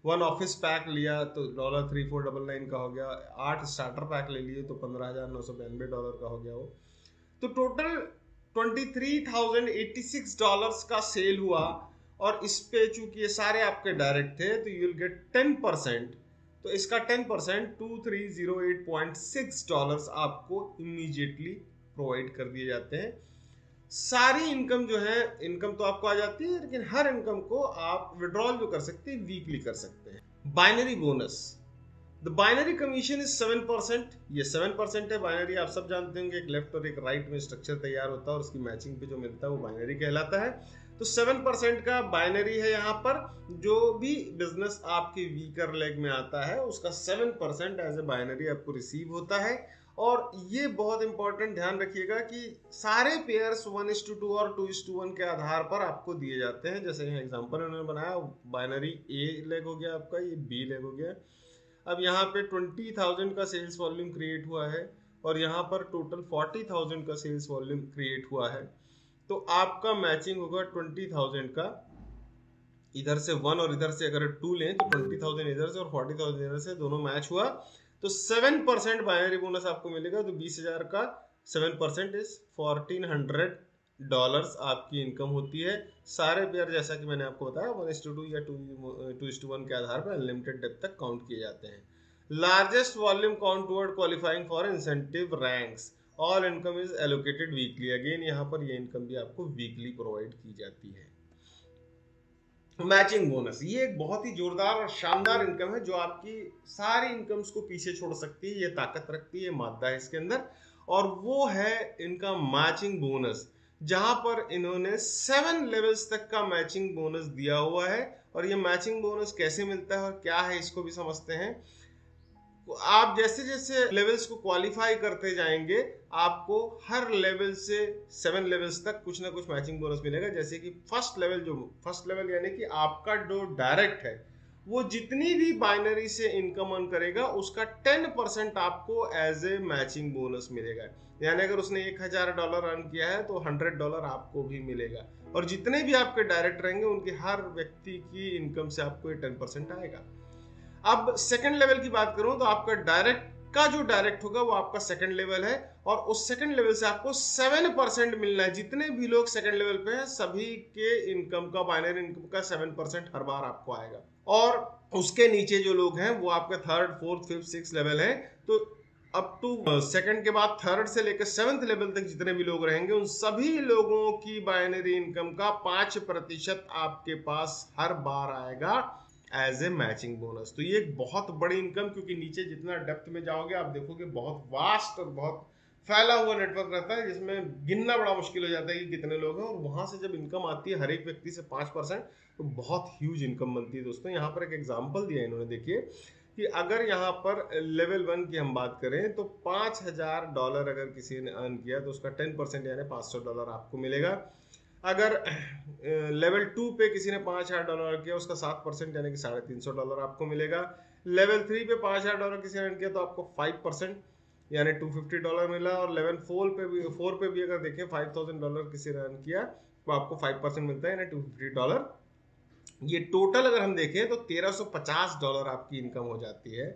1 ऑफिस पैक लिया तो $3499 का हो गया। 8 स्टार्टर पैक ले लिए तो $15,992 का हो गया वो। तो टोटल $23,086 का सेल हुआ, और इस पे चूंकि ये सारे आपके डायरेक्ट थे तो यू विल गेट 10%। तो इसका 10% $2308.6 आपको इमीडिएटली प्रोवाइड कर दिए जाते हैं। सारी इनकम जो है, इनकम तो आपको आ जाती है, लेकिन हर इनकम को आप विड्रॉल जो कर सकते हैं वीकली कर सकते हैं। Binary bonus, the binary commission is 7%। ये 7% है। बाइनरी आप सब जानते होंगे, एक लेफ्ट और एक राइट में स्ट्रक्चर तैयार होता है और उसकी मैचिंग पे जो मिलता है वो बाइनरी कहलाता है। तो 7% का बाइनरी है यहाँ पर। जो भी बिजनेस आपके वीकर लेग में आता है उसका 7% एज ए बाइनरी आपको रिसीव होता है। और ये बहुत इंपॉर्टेंट ध्यान रखिएगा कि सारे पेयर्स 1:2 और 2:1 के आधार पर आपको दिए जाते हैं। जैसे यहाँ एग्जांपल उन्होंने बनाया, बाइनरी ए लेग हो गया आपका, ये बी लेग हो गया। अब यहाँ पे 20,000 का सेल्स वॉल्यूम क्रिएट हुआ है और यहाँ पर टोटल 40,000 का सेल्स वॉल्यूम क्रिएट हुआ है। तो आपका मैचिंग होगा 20,000 का, इधर से 1 और इधर से अगर 2 लें तो 20,000 इधर से और 40,000 इधर से, दोनों मैच हुआ तो 7% बाइनरी बोनस आपको मिलेगा। तो 20,000 का 7% इज $1,400 आपकी इनकम होती है। सारे पेयर जैसा कि मैंने आपको बताया 1:2 या 2:1 के आधार पर अनलिमिटेड डेप्थ तक काउंट किए जाते हैं। Largest volume count toward qualifying for incentive ranks, all income is allocated weekly. Again यहाँ पर ये इनकम भी आपको वीकली प्रोवाइड की जाती है। मैचिंग बोनस, ये एक बहुत ही जोरदार और शानदार इनकम है जो आपकी सारी इनकम्स को पीछे छोड़ सकती है। ये ताकत रखती है, मादा है इसके अंदर, और वो है इनका मैचिंग बोनस, जहां पर इन्होंने 7 लेवल्स तक का मैचिंग बोनस दिया हुआ है। और ये मैचिंग बोनस कैसे मिलता है और क्या है इसको भी समझते हैं। आप जैसे जैसे लेवल्स को क्वालिफाई करते जाएंगे आपको हर लेवल से 7 लेवल्स तक कुछ ना कुछ मैचिंग बोनस मिलेगा। जैसे कि फर्स्ट लेवल यानी कि आपका जो डायरेक्ट है वो जितनी भी बाइनरी से इनकम अर्न करेगा उसका 10% आपको एज ए मैचिंग बोनस मिलेगा। यानी अगर उसने $1,000 अर्न किया है तो $100 आपको भी मिलेगा। और जितने भी आपके डायरेक्ट रहेंगे उनकी हर व्यक्ति की इनकम से आपको ये 10% आएगा। अब सेकंड लेवल की बात करूं तो आपका डायरेक्ट का जो डायरेक्ट होगा वो आपका सेकंड लेवल है, और उस सेकंड लेवल से आपको 7% मिलना है। जितने भी लोग सेकंड लेवल पे हैं सभी के इनकम का, बाइनरी इनकम का 7% हर बार आपको आएगा। और उसके नीचे जो लोग हैं वो आपका 3rd 4th 5th 6th level है। तो अप टू सेकंड के बाद 3rd से लेकर 7th लेवल तक जितने भी लोग रहेंगे उन सभी लोगों की बाइनरी इनकम का 5% आपके पास हर बार आएगा एज ए मैचिंग बोनस। तो ये एक बहुत बड़ी इनकम, क्योंकि नीचे जितना डेप्थ में जाओगे आप देखोगे बहुत वास्ट और बहुत फैला हुआ नेटवर्क रहता है जिसमें गिनना बड़ा मुश्किल हो जाता है कि कितने लोग हैं। और वहां से जब इनकम आती है हर एक व्यक्ति से 5% तो बहुत ह्यूज इनकम बनती है। दोस्तों यहाँ पर एक एग्जाम्पल दिया इन्होंने, देखिए कि अगर यहाँ पर लेवल 1 की हम बात करें तो $5,000 अगर किसी ने अर्न किया तो उसका 10% यानी $500 आपको मिलेगा। अगर लेवल 2 पे किसी ने $5,000 किया उसका 7% यानी कि $350 आपको मिलेगा। लेवल 3 पे $5,000 किसी ने किया तो आपको 5% यानी $250 मिला, और लेवल 4 पे भी अगर देखें $5000 किसी ने अर्न किया तो आपको 5% मिलता है, यानी $250। ये टोटल अगर हम देखें तो $1350 आपकी इनकम हो जाती है।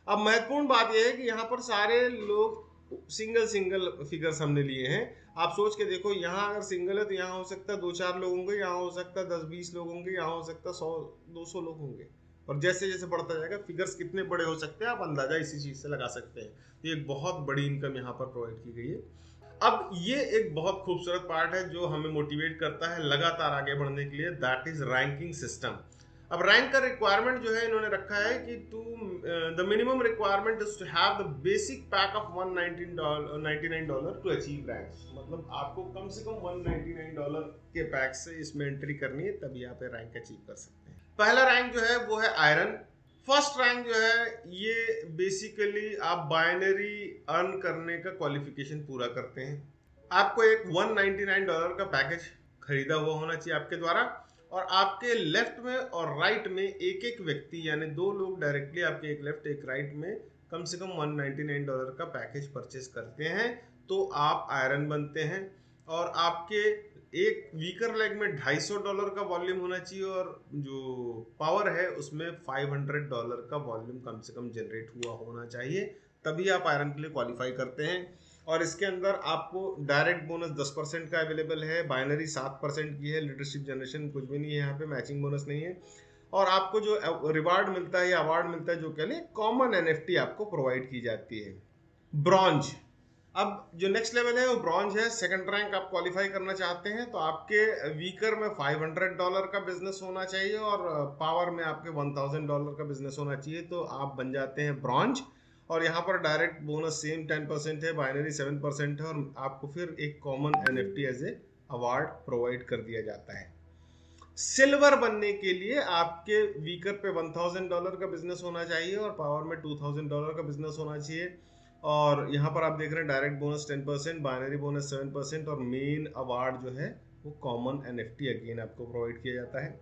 अब महत्वपूर्ण बात यह है कि यहाँ पर सारे लोग सिंगल सिंगल फिगर्स हमने लिए हैं। आप सोच के देखो, यहाँ अगर सिंगल है तो यहाँ हो सकता है 2-4 लोग होंगे, यहाँ हो सकता है 10-20 लोग होंगे, यहाँ हो सकता है 100-200 लोग होंगे, और जैसे जैसे बढ़ता जाएगा फिगर्स कितने बड़े हो सकते हैं आप अंदाजा इसी चीज से लगा सकते हैं। तो ये एक बहुत बड़ी इनकम यहाँ पर प्रोवाइड की गई है। अब ये एक बहुत खूबसूरत पार्ट है जो हमें मोटिवेट करता है लगातार आगे बढ़ने के लिए, दैट इज रैंकिंग सिस्टम। अब रैंक का रिक्वायरमेंट जो है इन्होंने रखा है कि the minimum requirement is to have the basic pack of $199 to achieve rank. मतलब आपको कम से कम $199 के पैक से इसमें एंट्री करनी है, तभी आप रैंक अचीव कर सकते हैं। पहला रैंक जो है वो है आयरन। फर्स्ट रैंक जो है ये बेसिकली आप बाइनरी अर्न करने का क्वालिफिकेशन पूरा करते हैं। आपको एक $199 का पैकेज खरीदा हुआ होना चाहिए आपके द्वारा, और आपके लेफ्ट में और राइट में एक एक व्यक्ति, यानी 2 लोग डायरेक्टली आपके, एक लेफ्ट एक राइट में कम से कम $199 का पैकेज परचेज करते हैं तो आप आयरन बनते हैं। और आपके एक वीकर लेग में $250 का वॉल्यूम होना चाहिए, और जो पावर है उसमें $500 का वॉल्यूम कम से कम जनरेट हुआ होना चाहिए, तभी आप आयरन के लिए क्वालिफाई करते हैं। और इसके अंदर आपको डायरेक्ट बोनस 10% का अवेलेबल है, बाइनरी 7% की है, लीडरशिप जनरेशन कुछ भी नहीं है यहाँ पे, मैचिंग बोनस नहीं है। और आपको जो रिवार्ड मिलता है या अवार्ड मिलता है जो कह लें कॉमन NFT आपको प्रोवाइड की जाती है। ब्रॉन्ज, अब जो नेक्स्ट लेवल है वो ब्रॉन्ज है। सेकंड रैंक आप क्वालिफाई करना चाहते हैं तो आपके वीकर में $500 का बिजनेस होना चाहिए, और पावर में आपके $1000 का बिजनेस होना चाहिए, तो आप बन जाते हैं ब्रॉन्ज। और यहाँ पर डायरेक्ट बोनस सेम 10% है, बाइनरी 7% है, और आपको फिर एक common NFT as a award provide कर दिया जाता है। सिल्वर बनने के लिए आपके वीकर पे $1000 का बिजनेस होना चाहिए, और पावर में $2000 का बिजनेस होना चाहिए। और यहाँ पर आप देख रहे हैं डायरेक्ट बोनस 10%, बाइनरी बोनस 7%, और मेन अवार्ड जो है वो कॉमन NFT अगेन आपको प्रोवाइड किया जाता है।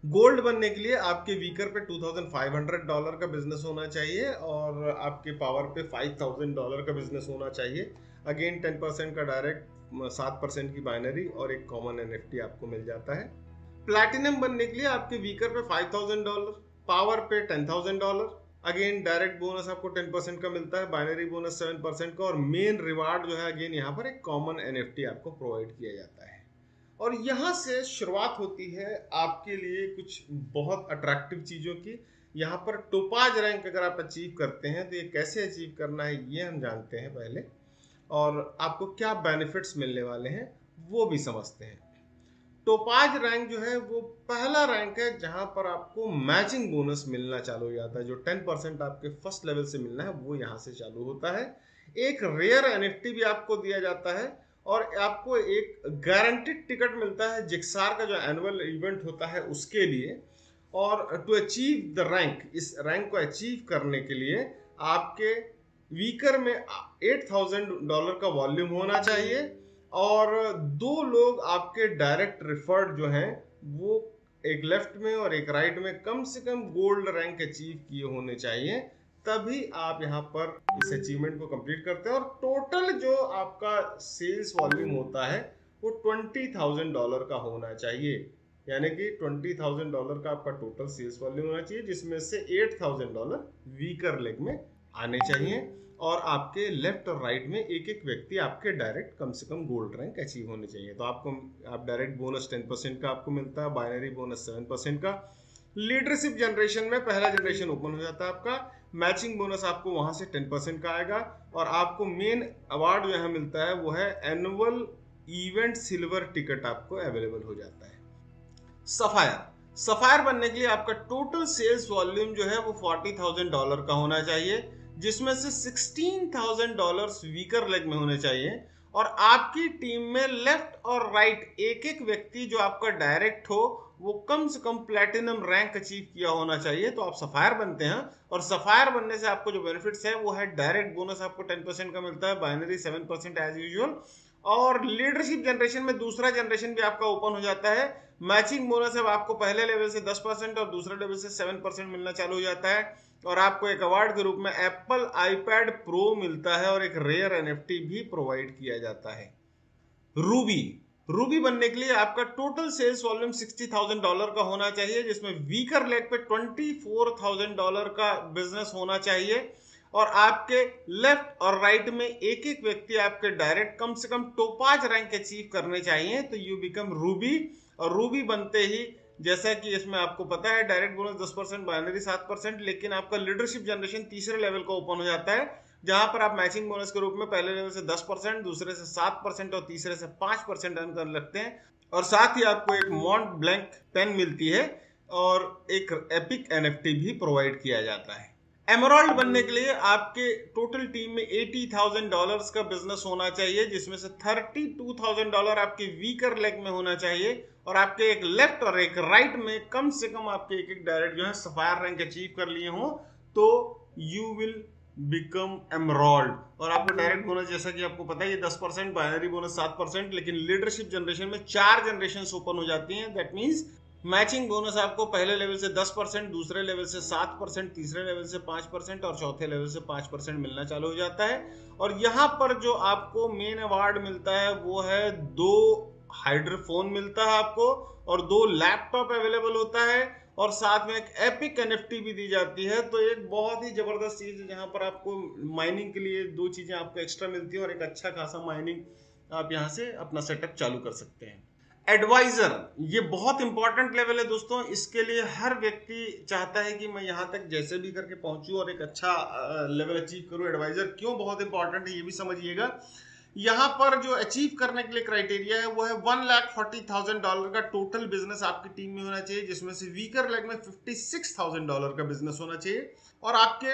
गोल्ड बनने के लिए आपके वीकर पे $2500 का बिजनेस होना चाहिए, और आपके पावर पे $5000 का बिजनेस होना चाहिए। अगेन 10% का डायरेक्ट, 7% की बाइनरी, और एक कॉमन NFT आपको मिल जाता है। प्लैटिनम बनने के लिए आपके वीकर पे $5000, पावर पे $10000, अगेन डायरेक्ट बोनस आपको 10% का मिलता है, बाइनरी बोनस 7% का, और मेन रिवार्ड जो है अगेन यहाँ पर एक कॉमन NFT आपको प्रोवाइड किया जाता है। और यहाँ से शुरुआत होती है आपके लिए कुछ बहुत अट्रैक्टिव चीज़ों की। यहाँ पर टोपाज रैंक अगर आप अचीव करते हैं तो ये कैसे अचीव करना है ये हम जानते हैं पहले, और आपको क्या बेनिफिट्स मिलने वाले हैं वो भी समझते हैं। टोपाज रैंक जो है वो पहला रैंक है जहां पर आपको मैचिंग बोनस मिलना चालू हो जाता है। जो 10% आपके फर्स्ट लेवल से मिलना है वो यहाँ से चालू होता है। एक रेयर NFT भी आपको दिया जाता है, और आपको एक गारंटीड टिकट मिलता है जिक्सार का जो एनुअल इवेंट होता है उसके लिए। और टू अचीव द रैंक, इस रैंक को अचीव करने के लिए आपके वीकर में $8000 का वॉल्यूम होना चाहिए, और 2 लोग आपके डायरेक्ट रिफर्ड जो हैं वो एक लेफ्ट में और एक राइट में कम से कम गोल्ड रैंक अचीव किए होने चाहिए, तभी आप यहाँ पर इस अचीवमेंट को कंप्लीट करते हैं। और टोटल जो आपका सेल्स वॉल्यूम होता है वो $20000 का होना चाहिए, यानी कि $20000 का आपका टोटल सेल्स वॉल्यूम होना चाहिए, जिसमें से $8000 वीकर लेग में आने चाहिए, और आपके लेफ्ट और राइट में एक एक व्यक्ति आपके डायरेक्ट कम से कम गोल्ड रैंक अचीव होने चाहिए। तो आप डायरेक्ट बोनस 10% का आपको मिलता है, बाइनरी बोनस 7% का। लीडरशिप जनरेशन में पहला जनरेशन ओपन हो जाता है आपका, मैचिंग बोनस आपको वहां से 10% का आएगा, और आपको मेन अवार्ड जो यहाँ मिलता है वो है एनुअल इवेंट सिल्वर टिकट आपको अवेलेबल हो जाता है। सफायर, सफायर बनने के लिए आपका टोटल सेल्स वॉल्यूम जो है वो $40000 का होना चाहिए, जिसमें से $16000 वीकर लेग में होने चाहिए, और आपकी टीम में लेफ्ट और राइट एक एक व्यक्ति जो आपका डायरेक्ट हो वो कम से कम प्लैटिनम रैंक अचीव किया होना चाहिए, तो आप सफायर बनते हैं। और सफायर बनने से आपको जो बेनिफिट्स है वो है डायरेक्ट बोनस आपको 10% का मिलता है, बाइनरी 7% एज यूजुअल, और लीडरशिप जनरेशन में दूसरा जनरेशन भी आपका ओपन हो जाता है। मैचिंग बोनस अब आपको पहले लेवल से 10% और दूसरे लेवल से 7% मिलना चालू हो जाता है और आपको एक अवार्ड के रूप में एप्पल आईपैड प्रो मिलता है और एक रेयर एनएफटी भी प्रोवाइड किया जाता है। रूबी बनने के लिए आपका टोटल सेल्स वॉल्यूम $60,000 का होना चाहिए, जिसमें वीकर लेग पे $24,000 का बिजनेस होना चाहिए और आपके लेफ्ट और राइट में एक एक व्यक्ति आपके डायरेक्ट कम से कम टोपाज रैंक अचीव करने चाहिए, तो यू बिकम रूबी। और रूबी बनते ही जैसा कि इसमें आपको पता है डायरेक्ट बोनस 10%, बाइनरी 7%, लेकिन आपका लीडरशिप जनरेशन तीसरे लेवल का ओपन हो जाता है, जहां पर आप मैचिंग बोनस के रूप में पहले लेवल से 10%, दूसरे से 7% और तीसरे से 5% अर्न कर लगते हैं। और साथ ही आपको एक मॉन्ट ब्लैंक पेन मिलती है और एक एपिक एनएफटी भी प्रोवाइड किया जाता है। एमराल्ड बनने के लिए आपके टोटल टीम में $80,000 का बिजनेस होना चाहिए, जिसमें से $32,000 आपके वीकर लेग में होना चाहिए और आपके एक लेफ्ट और एक राइट में कम से कम आपके एक एक डायरेक्ट जो है सफायर रैंक अचीव कर लिए हों, तो यू विल बिकम एमराल्ड। और आपको डायरेक्ट बोनस जैसा कि आपको पता है ये 10%, बाइनरी बोनस 7%, लेकिन लीडरशिप जनरेशन में 4 जनरेशन ओपन हो जाती हैं। दैट मीन्स मैचिंग बोनस आपको पहले लेवल से 10%, दूसरे लेवल से 7%, तीसरे लेवल से 5% और चौथे लेवल से 5% मिलना चालू हो जाता है। और यहाँ पर जो आपको मेन अवार्ड मिलता है वो है 2 हाइड्रोफोन मिलता है आपको और 2 लैपटॉप अवेलेबल होता है और साथ में एक एपिक एनएफटी भी दी जाती है। तो एक बहुत ही जबरदस्त चीज है जहां पर आपको माइनिंग के लिए 2 चीजें आपको एक्स्ट्रा मिलती है और एक अच्छा खासा माइनिंग आप यहां से अपना सेटअप चालू कर सकते हैं। एडवाइजर, ये बहुत इंपॉर्टेंट लेवल है दोस्तों। इसके लिए हर व्यक्ति चाहता है कि मैं यहाँ तक जैसे भी करके पहुंचूं और एक अच्छा लेवल अचीव करूं। एडवाइजर क्यों बहुत इंपॉर्टेंट है ये भी समझिएगा। यहाँ पर जो अचीव करने के लिए क्राइटेरिया है वो है $1,40,000 का टोटल बिजनेस आपकी टीम में होना चाहिए, जिसमें से वीकर लेग में $56,000 का बिजनेस होना चाहिए और आपके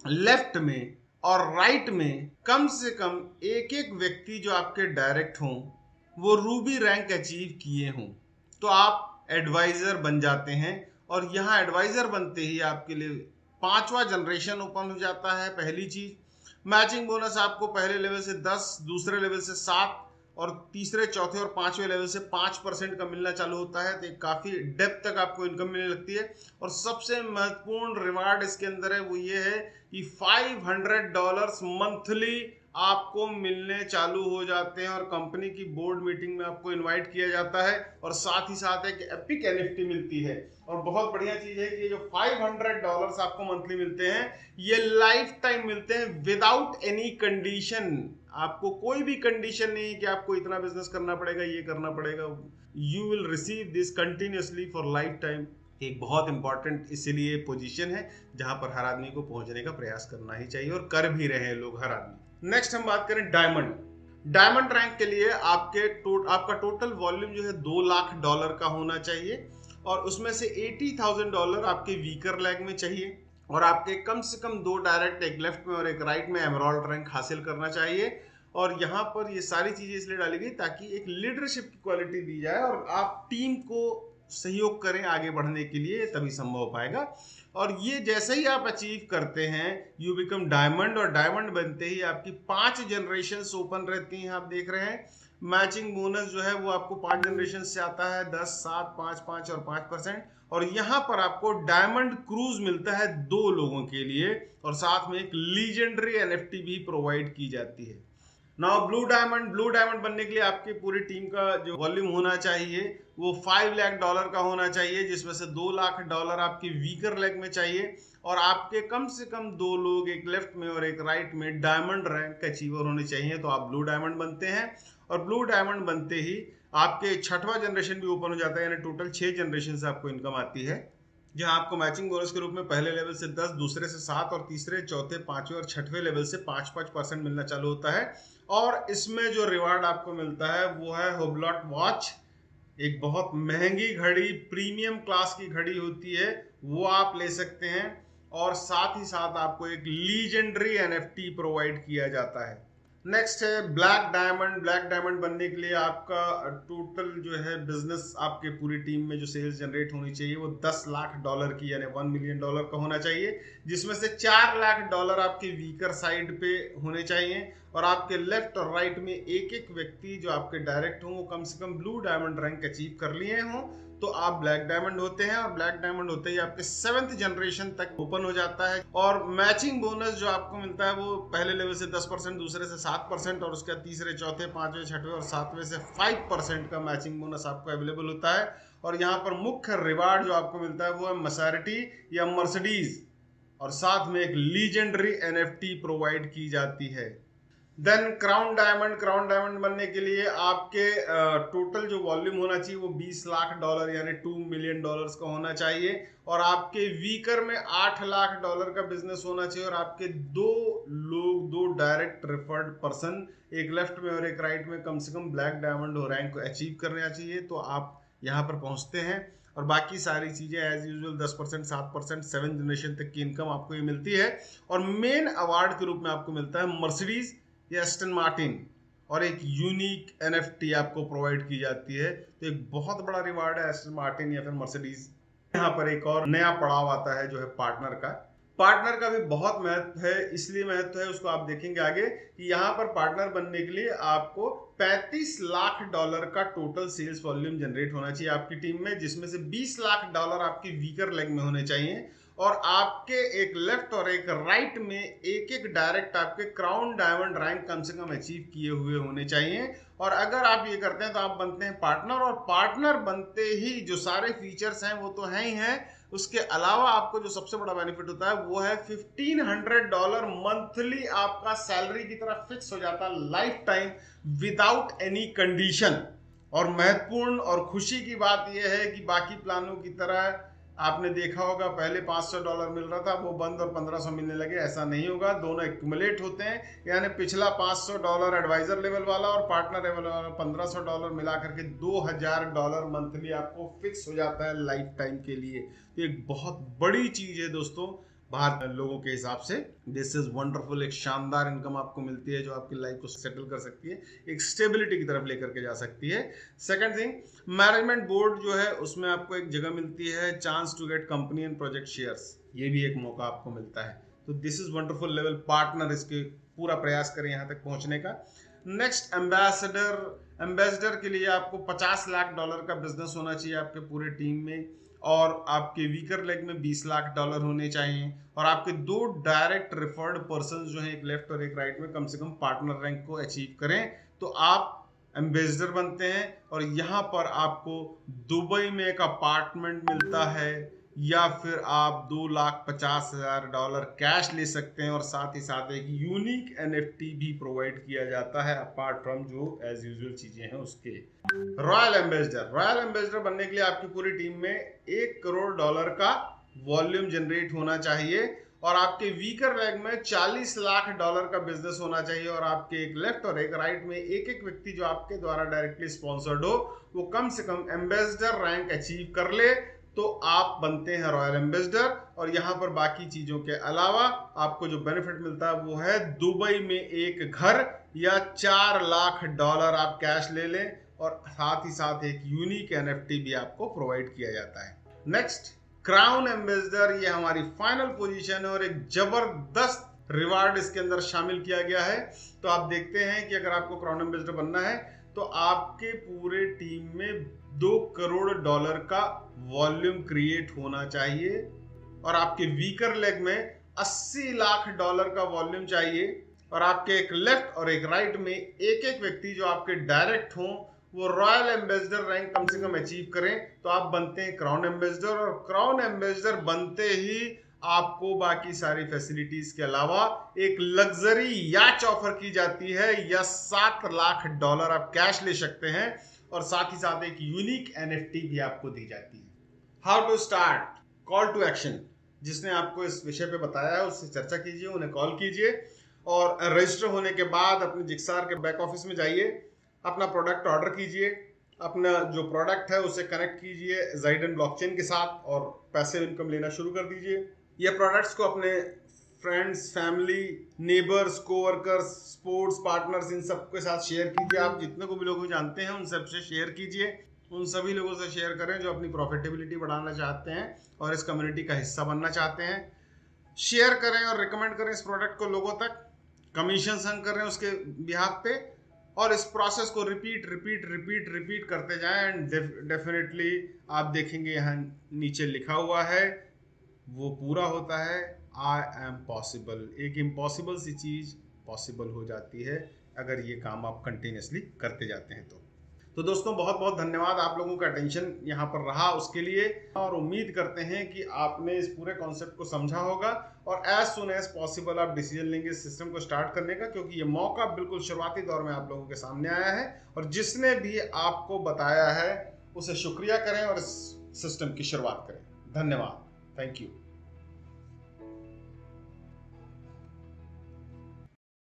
लेफ्ट में और राइट में कम से कम एक एक व्यक्ति जो आपके डायरेक्ट हों वो रूबी रैंक अचीव किए हों, तो आप एडवाइजर बन जाते हैं। और यहाँ एडवाइजर बनते ही आपके लिए 5वां जनरेशन ओपन हो जाता है। पहली चीज, मैचिंग बोनस आपको पहले लेवल से 10, दूसरे लेवल से 7 और तीसरे, चौथे और 5वें लेवल से 5% का मिलना चालू होता है, तो काफी डेप्थ तक आपको इनकम मिलने लगती है। और सबसे महत्वपूर्ण रिवार्ड इसके अंदर है वो ये है कि $500 मंथली आपको मिलने चालू हो जाते हैं और कंपनी की बोर्ड मीटिंग में आपको इनवाइट किया जाता है और साथ ही साथ एक एपिक एनएफटी मिलती है। और बहुत बढ़िया चीज है कि ये जो $500 आपको मंथली मिलते हैं ये लाइफ टाइम मिलते हैं विदाउट एनी कंडीशन। आपको कोई भी कंडीशन नहीं है कि आपको इतना बिजनेस करना पड़ेगा, ये करना पड़ेगा। You will receive this continuously for life time. एक बहुत इंपॉर्टेंट इसीलिए पोजीशन है जहां पर हर आदमी को पहुंचने का प्रयास करना ही चाहिए और कर भी रहे हैं लोग, हर आदमी। नेक्स्ट हम बात करें डायमंड रैंक के लिए आपका टोटल वॉल्यूम जो है $2,00,000 का होना चाहिए और उसमें से $80,000 आपके वीकर लेग में चाहिए और आपके कम से कम 2 डायरेक्ट, एक लेफ्ट में और एक राइट में एमराल्ड रैंक हासिल करना चाहिए। और यहाँ पर ये सारी चीजें इसलिए डाली गई ताकि एक लीडरशिप की क्वालिटी दी जाए और आप टीम को सहयोग करें आगे बढ़ने के लिए, तभी संभव हो पाएगा। और ये जैसे ही आप अचीव करते हैं यू बिकम डायमंड, और डायमंड बनते ही आपकी 5 जनरेशन ओपन रहती हैं। आप देख रहे हैं मैचिंग बोनस जो है वो आपको 5 जनरेशन से आता है, 10, 7, 5, 5 और 5%। और यहाँ पर आपको डायमंड क्रूज मिलता है 2 लोगों के लिए और साथ में एक लीजेंडरी एनएफटी भी प्रोवाइड की जाती है। नाउ ब्लू डायमंड बनने के लिए आपकी पूरी टीम का जो वॉल्यूम होना चाहिए वो $5,00,000 का होना चाहिए, जिसमें से $2,00,000 आपके वीकर लेग में चाहिए और आपके कम से कम 2 लोग, एक लेफ्ट में और एक राइट में, डायमंड रैंक अचीवर होने चाहिए, तो आप ब्लू डायमंड बनते हैं। और ब्लू डायमंड बनते ही आपके 6वां जनरेशन भी ओपन हो जाता है, यानी टोटल 6 जनरेशन से आपको इनकम आती है, जहां आपको मैचिंग बोनस के रूप में पहले लेवल से 10, दूसरे से 7 और तीसरे, चौथे, 5वें और 6वें लेवल से 5% मिलना चालू होता है। और इसमें जो रिवार्ड आपको मिलता है वो है हुब्लॉट वॉच, एक बहुत महंगी घड़ी, प्रीमियम क्लास की घड़ी होती है, वो आप ले सकते हैं। और साथ ही साथ आपको एक लीजेंडरी एनएफटी प्रोवाइड किया जाता है। नेक्स्ट है ब्लैक डायमंड। ब्लैक डायमंड बनने के लिए आपका टोटल जो है बिजनेस आपके पूरी टीम में जो सेल्स जनरेट होनी चाहिए वो $10 लाख की यानी $1 मिलियन का होना चाहिए, जिसमें से $4 लाख आपके वीकर साइड पे होने चाहिए और आपके लेफ्ट और राइट में एक एक व्यक्ति जो आपके डायरेक्ट हों वो कम से कम ब्लू डायमंड रैंक अचीव कर लिए हों तो आप ब्लैक डायमंड होते हैं। और ब्लैक डायमंड होते ही आपके 7th जनरेशन तक ओपन हो जाता है और मैचिंग बोनस जो आपको मिलता है वो पहले लेवल से 10%, दूसरे से 7% और उसके तीसरे, चौथे, पांचवें, छठवें और सातवें से 5% का मैचिंग बोनस आपको अवेलेबल होता है। और यहाँ पर मुख्य रिवार्ड जो आपको मिलता है वो है मसैरिटी या मर्सिडीज और साथ में एक लीजेंडरी NFT प्रोवाइड की जाती है। Then crown diamond. Crown diamond बनने के लिए आपके टोटल जो वॉल्यूम होना चाहिए वो $20 लाख यानी $2 मिलियन का होना चाहिए और आपके वीकर में $8 लाख का बिजनेस होना चाहिए और आपके दो डायरेक्ट रेफर्ड पर्सन, एक लेफ्ट में और एक राइट में, कम से कम ब्लैक डायमंड और रैंक को अचीव करना चाहिए तो आप यहाँ पर पहुँचते हैं। और बाकी सारी चीज़ें एज यूजुअल 10%, 7%, 7th जनरेशन तक की इनकम आपको ये मिलती है। और मेन अवार्ड के रूप में आपको मिलता है मर्सिडीज या एस्टन मार्टिन और एक यूनिक NFT आपको प्रोवाइड की जाती है। तो एक बहुत बड़ा रिवार्ड है एस्टन मार्टिन या फिर मर्सिडीज। यहाँ पर एक और नया पड़ाव आता है जो है पार्टनर का। पार्टनर का भी बहुत महत्व है, इसलिए महत्व है उसको आप देखेंगे आगे कि यहाँ पर पार्टनर बनने के लिए आपको $35 लाख का टोटल सेल्स वॉल्यूम जनरेट होना चाहिए आपकी टीम में, जिसमें से $20 लाख आपकी वीकर लेग में होने चाहिए और आपके एक लेफ्ट और एक राइट में एक एक डायरेक्ट आपके क्राउन डायमंड रैंक कम से कम अचीव किए हुए होने चाहिए। और अगर आप ये करते हैं तो आप बनते हैं पार्टनर और पार्टनर बनते ही जो सारे फीचर्स हैं वो तो हैं ही हैं, उसके अलावा आपको जो सबसे बड़ा बेनिफिट होता है वो है $1500 मंथली आपका सैलरी की तरह फिक्स हो जाता है life time without any condition. और महत्वपूर्ण और खुशी की बात यह है कि बाकी प्लानों की तरह आपने देखा होगा पहले $500 मिल रहा था वो बंद और 1500 मिलने लगे, ऐसा नहीं होगा। दोनों एक्यूमुलेट होते हैं यानी पिछला $500 एडवाइजर लेवल वाला और पार्टनर लेवल वाला $1500 मिला करके $2000 मंथली आपको फिक्स हो जाता है लाइफ टाइम के लिए। तो एक बहुत बड़ी चीज है दोस्तों बाहर लोगों के हिसाब से। This is wonderful. एक शानदार इनकम आपको मिलती है जो आपकी लाइफ को सेटल कर सकती है, एक स्टेबिलिटी की तरफ लेकर के जा सकती है। सेकंड थिंग, मैनेजमेंट बोर्ड जो है उसमें आपको एक जगह मिलती है, chance to get company and project shares, ये भी एक मौका आपको मिलता है। तो this is wonderful level. Partner इसके पूरा प्रयास करें यहाँ तक पहुंचने का। नेक्स्ट, एम्बेसडर के लिए आपको $50 लाख का बिजनेस होना चाहिए आपके पूरे टीम में और आपके वीकर लेग में $20 लाख होने चाहिए और आपके दो डायरेक्ट रेफर्ड पर्सन जो हैं, एक लेफ्ट और एक राइट में, कम से कम पार्टनर रैंक को अचीव करें तो आप एम्बेसडर बनते हैं। और यहाँ पर आपको दुबई में एक अपार्टमेंट मिलता है या फिर आप $2,50,000 कैश ले सकते हैं और साथ ही साथ एक यूनिक NFT भी प्रोवाइड किया जाता है अपार्ट फ्रॉम जो एज यूजुअल चीजें हैं उसके। रॉयल एम्बेसडर बनने के लिए आपकी पूरी टीम में $1 करोड़ का वॉल्यूम जनरेट होना चाहिए और आपके वीकर लेग में $40 लाख का बिजनेस होना चाहिए और आपके एक लेफ्ट और एक राइट में एक एक व्यक्ति जो आपके द्वारा डायरेक्टली स्पॉन्सर्ड हो वो कम से कम एम्बेसडर रैंक अचीव कर ले तो आप बनते हैं रॉयल एम्बेसडर। और यहाँ पर बाकी चीजों के अलावा आपको जो बेनिफिट मिलता है वो है दुबई में एक घर या $4 लाख आप कैश ले लें और साथ ही साथ एक यूनिक NFT भी आपको प्रोवाइड किया जाता है। नेक्स्ट, क्राउन एम्बेसडर, ये हमारी फाइनल पोजीशन है और एक जबरदस्त रिवार्ड इसके अंदर शामिल किया गया है। तो आप देखते हैं कि अगर आपको क्राउन एम्बेसडर बनना है तो आपके पूरे टीम में $2 करोड़ का वॉल्यूम क्रिएट होना चाहिए और आपके वीकर लेग में $80 लाख का वॉल्यूम चाहिए और आपके एक लेफ्ट और एक राइट में एक एक व्यक्ति जो आपके डायरेक्ट हों वो रॉयल एम्बेसडर रैंक कम से कम अचीव करें तो आप बनते हैं क्राउन एम्बेसडर। और क्राउन एम्बेसडर बनते ही आपको बाकी सारी फैसिलिटीज के अलावा एक लग्जरी याच ऑफर की जाती है या $7 लाख आप कैश ले सकते हैं और साथ ही साथ एक यूनिक NFT भी आपको दी जाती है। How to start, call to action, जिसने आपको इस विषय पे बताया है उससे चर्चा कीजिए, उन्हें कॉल कीजिए और रजिस्टर होने के बाद अपने जिक्सार के बैक ऑफिस में जाइए, अपना प्रोडक्ट ऑर्डर कीजिए, अपना जो प्रोडक्ट है उसे कनेक्ट कीजिए Zaiden ब्लॉकचेन के साथ और पैसिव इनकम लेना शुरू कर दीजिए। ये प्रोडक्ट्स को अपने friends, family, neighbours, coworkers, sports partners, इन सबके साथ शेयर कीजिए। आप जितने को भी लोगों को जानते हैं उन सबसे शेयर कीजिए। उन सभी लोगों से शेयर करें जो अपनी प्रॉफिटेबिलिटी बढ़ाना चाहते हैं और इस कम्युनिटी का हिस्सा बनना चाहते हैं। शेयर करें और रिकमेंड करें इस प्रोडक्ट को लोगों तक। कमीशन संग करें उसके बिहाफ पे, और इस प्रोसेस को रिपीट रिपीट रिपीट रिपीट करते जाएं। एंड डेफिनेटली आप देखेंगे यहाँ नीचे लिखा हुआ है, वो पूरा होता है। I am possible. एक इम्पॉसिबल सी चीज़ पॉसिबल हो जाती है अगर ये काम आप कंटिन्यूसली करते जाते हैं तो दोस्तों बहुत बहुत धन्यवाद आप लोगों का अटेंशन यहाँ पर रहा उसके लिए, और उम्मीद करते हैं कि आपने इस पूरे कॉन्सेप्ट को समझा होगा और एज सुन एज पॉसिबल आप डिसीजन लेंगे इस सिस्टम को स्टार्ट करने का, क्योंकि ये मौका बिल्कुल शुरुआती दौर में आप लोगों के सामने आया है। और जिसने भी आपको बताया है उसे शुक्रिया करें और इस सिस्टम की शुरुआत करें। धन्यवाद। Thank you.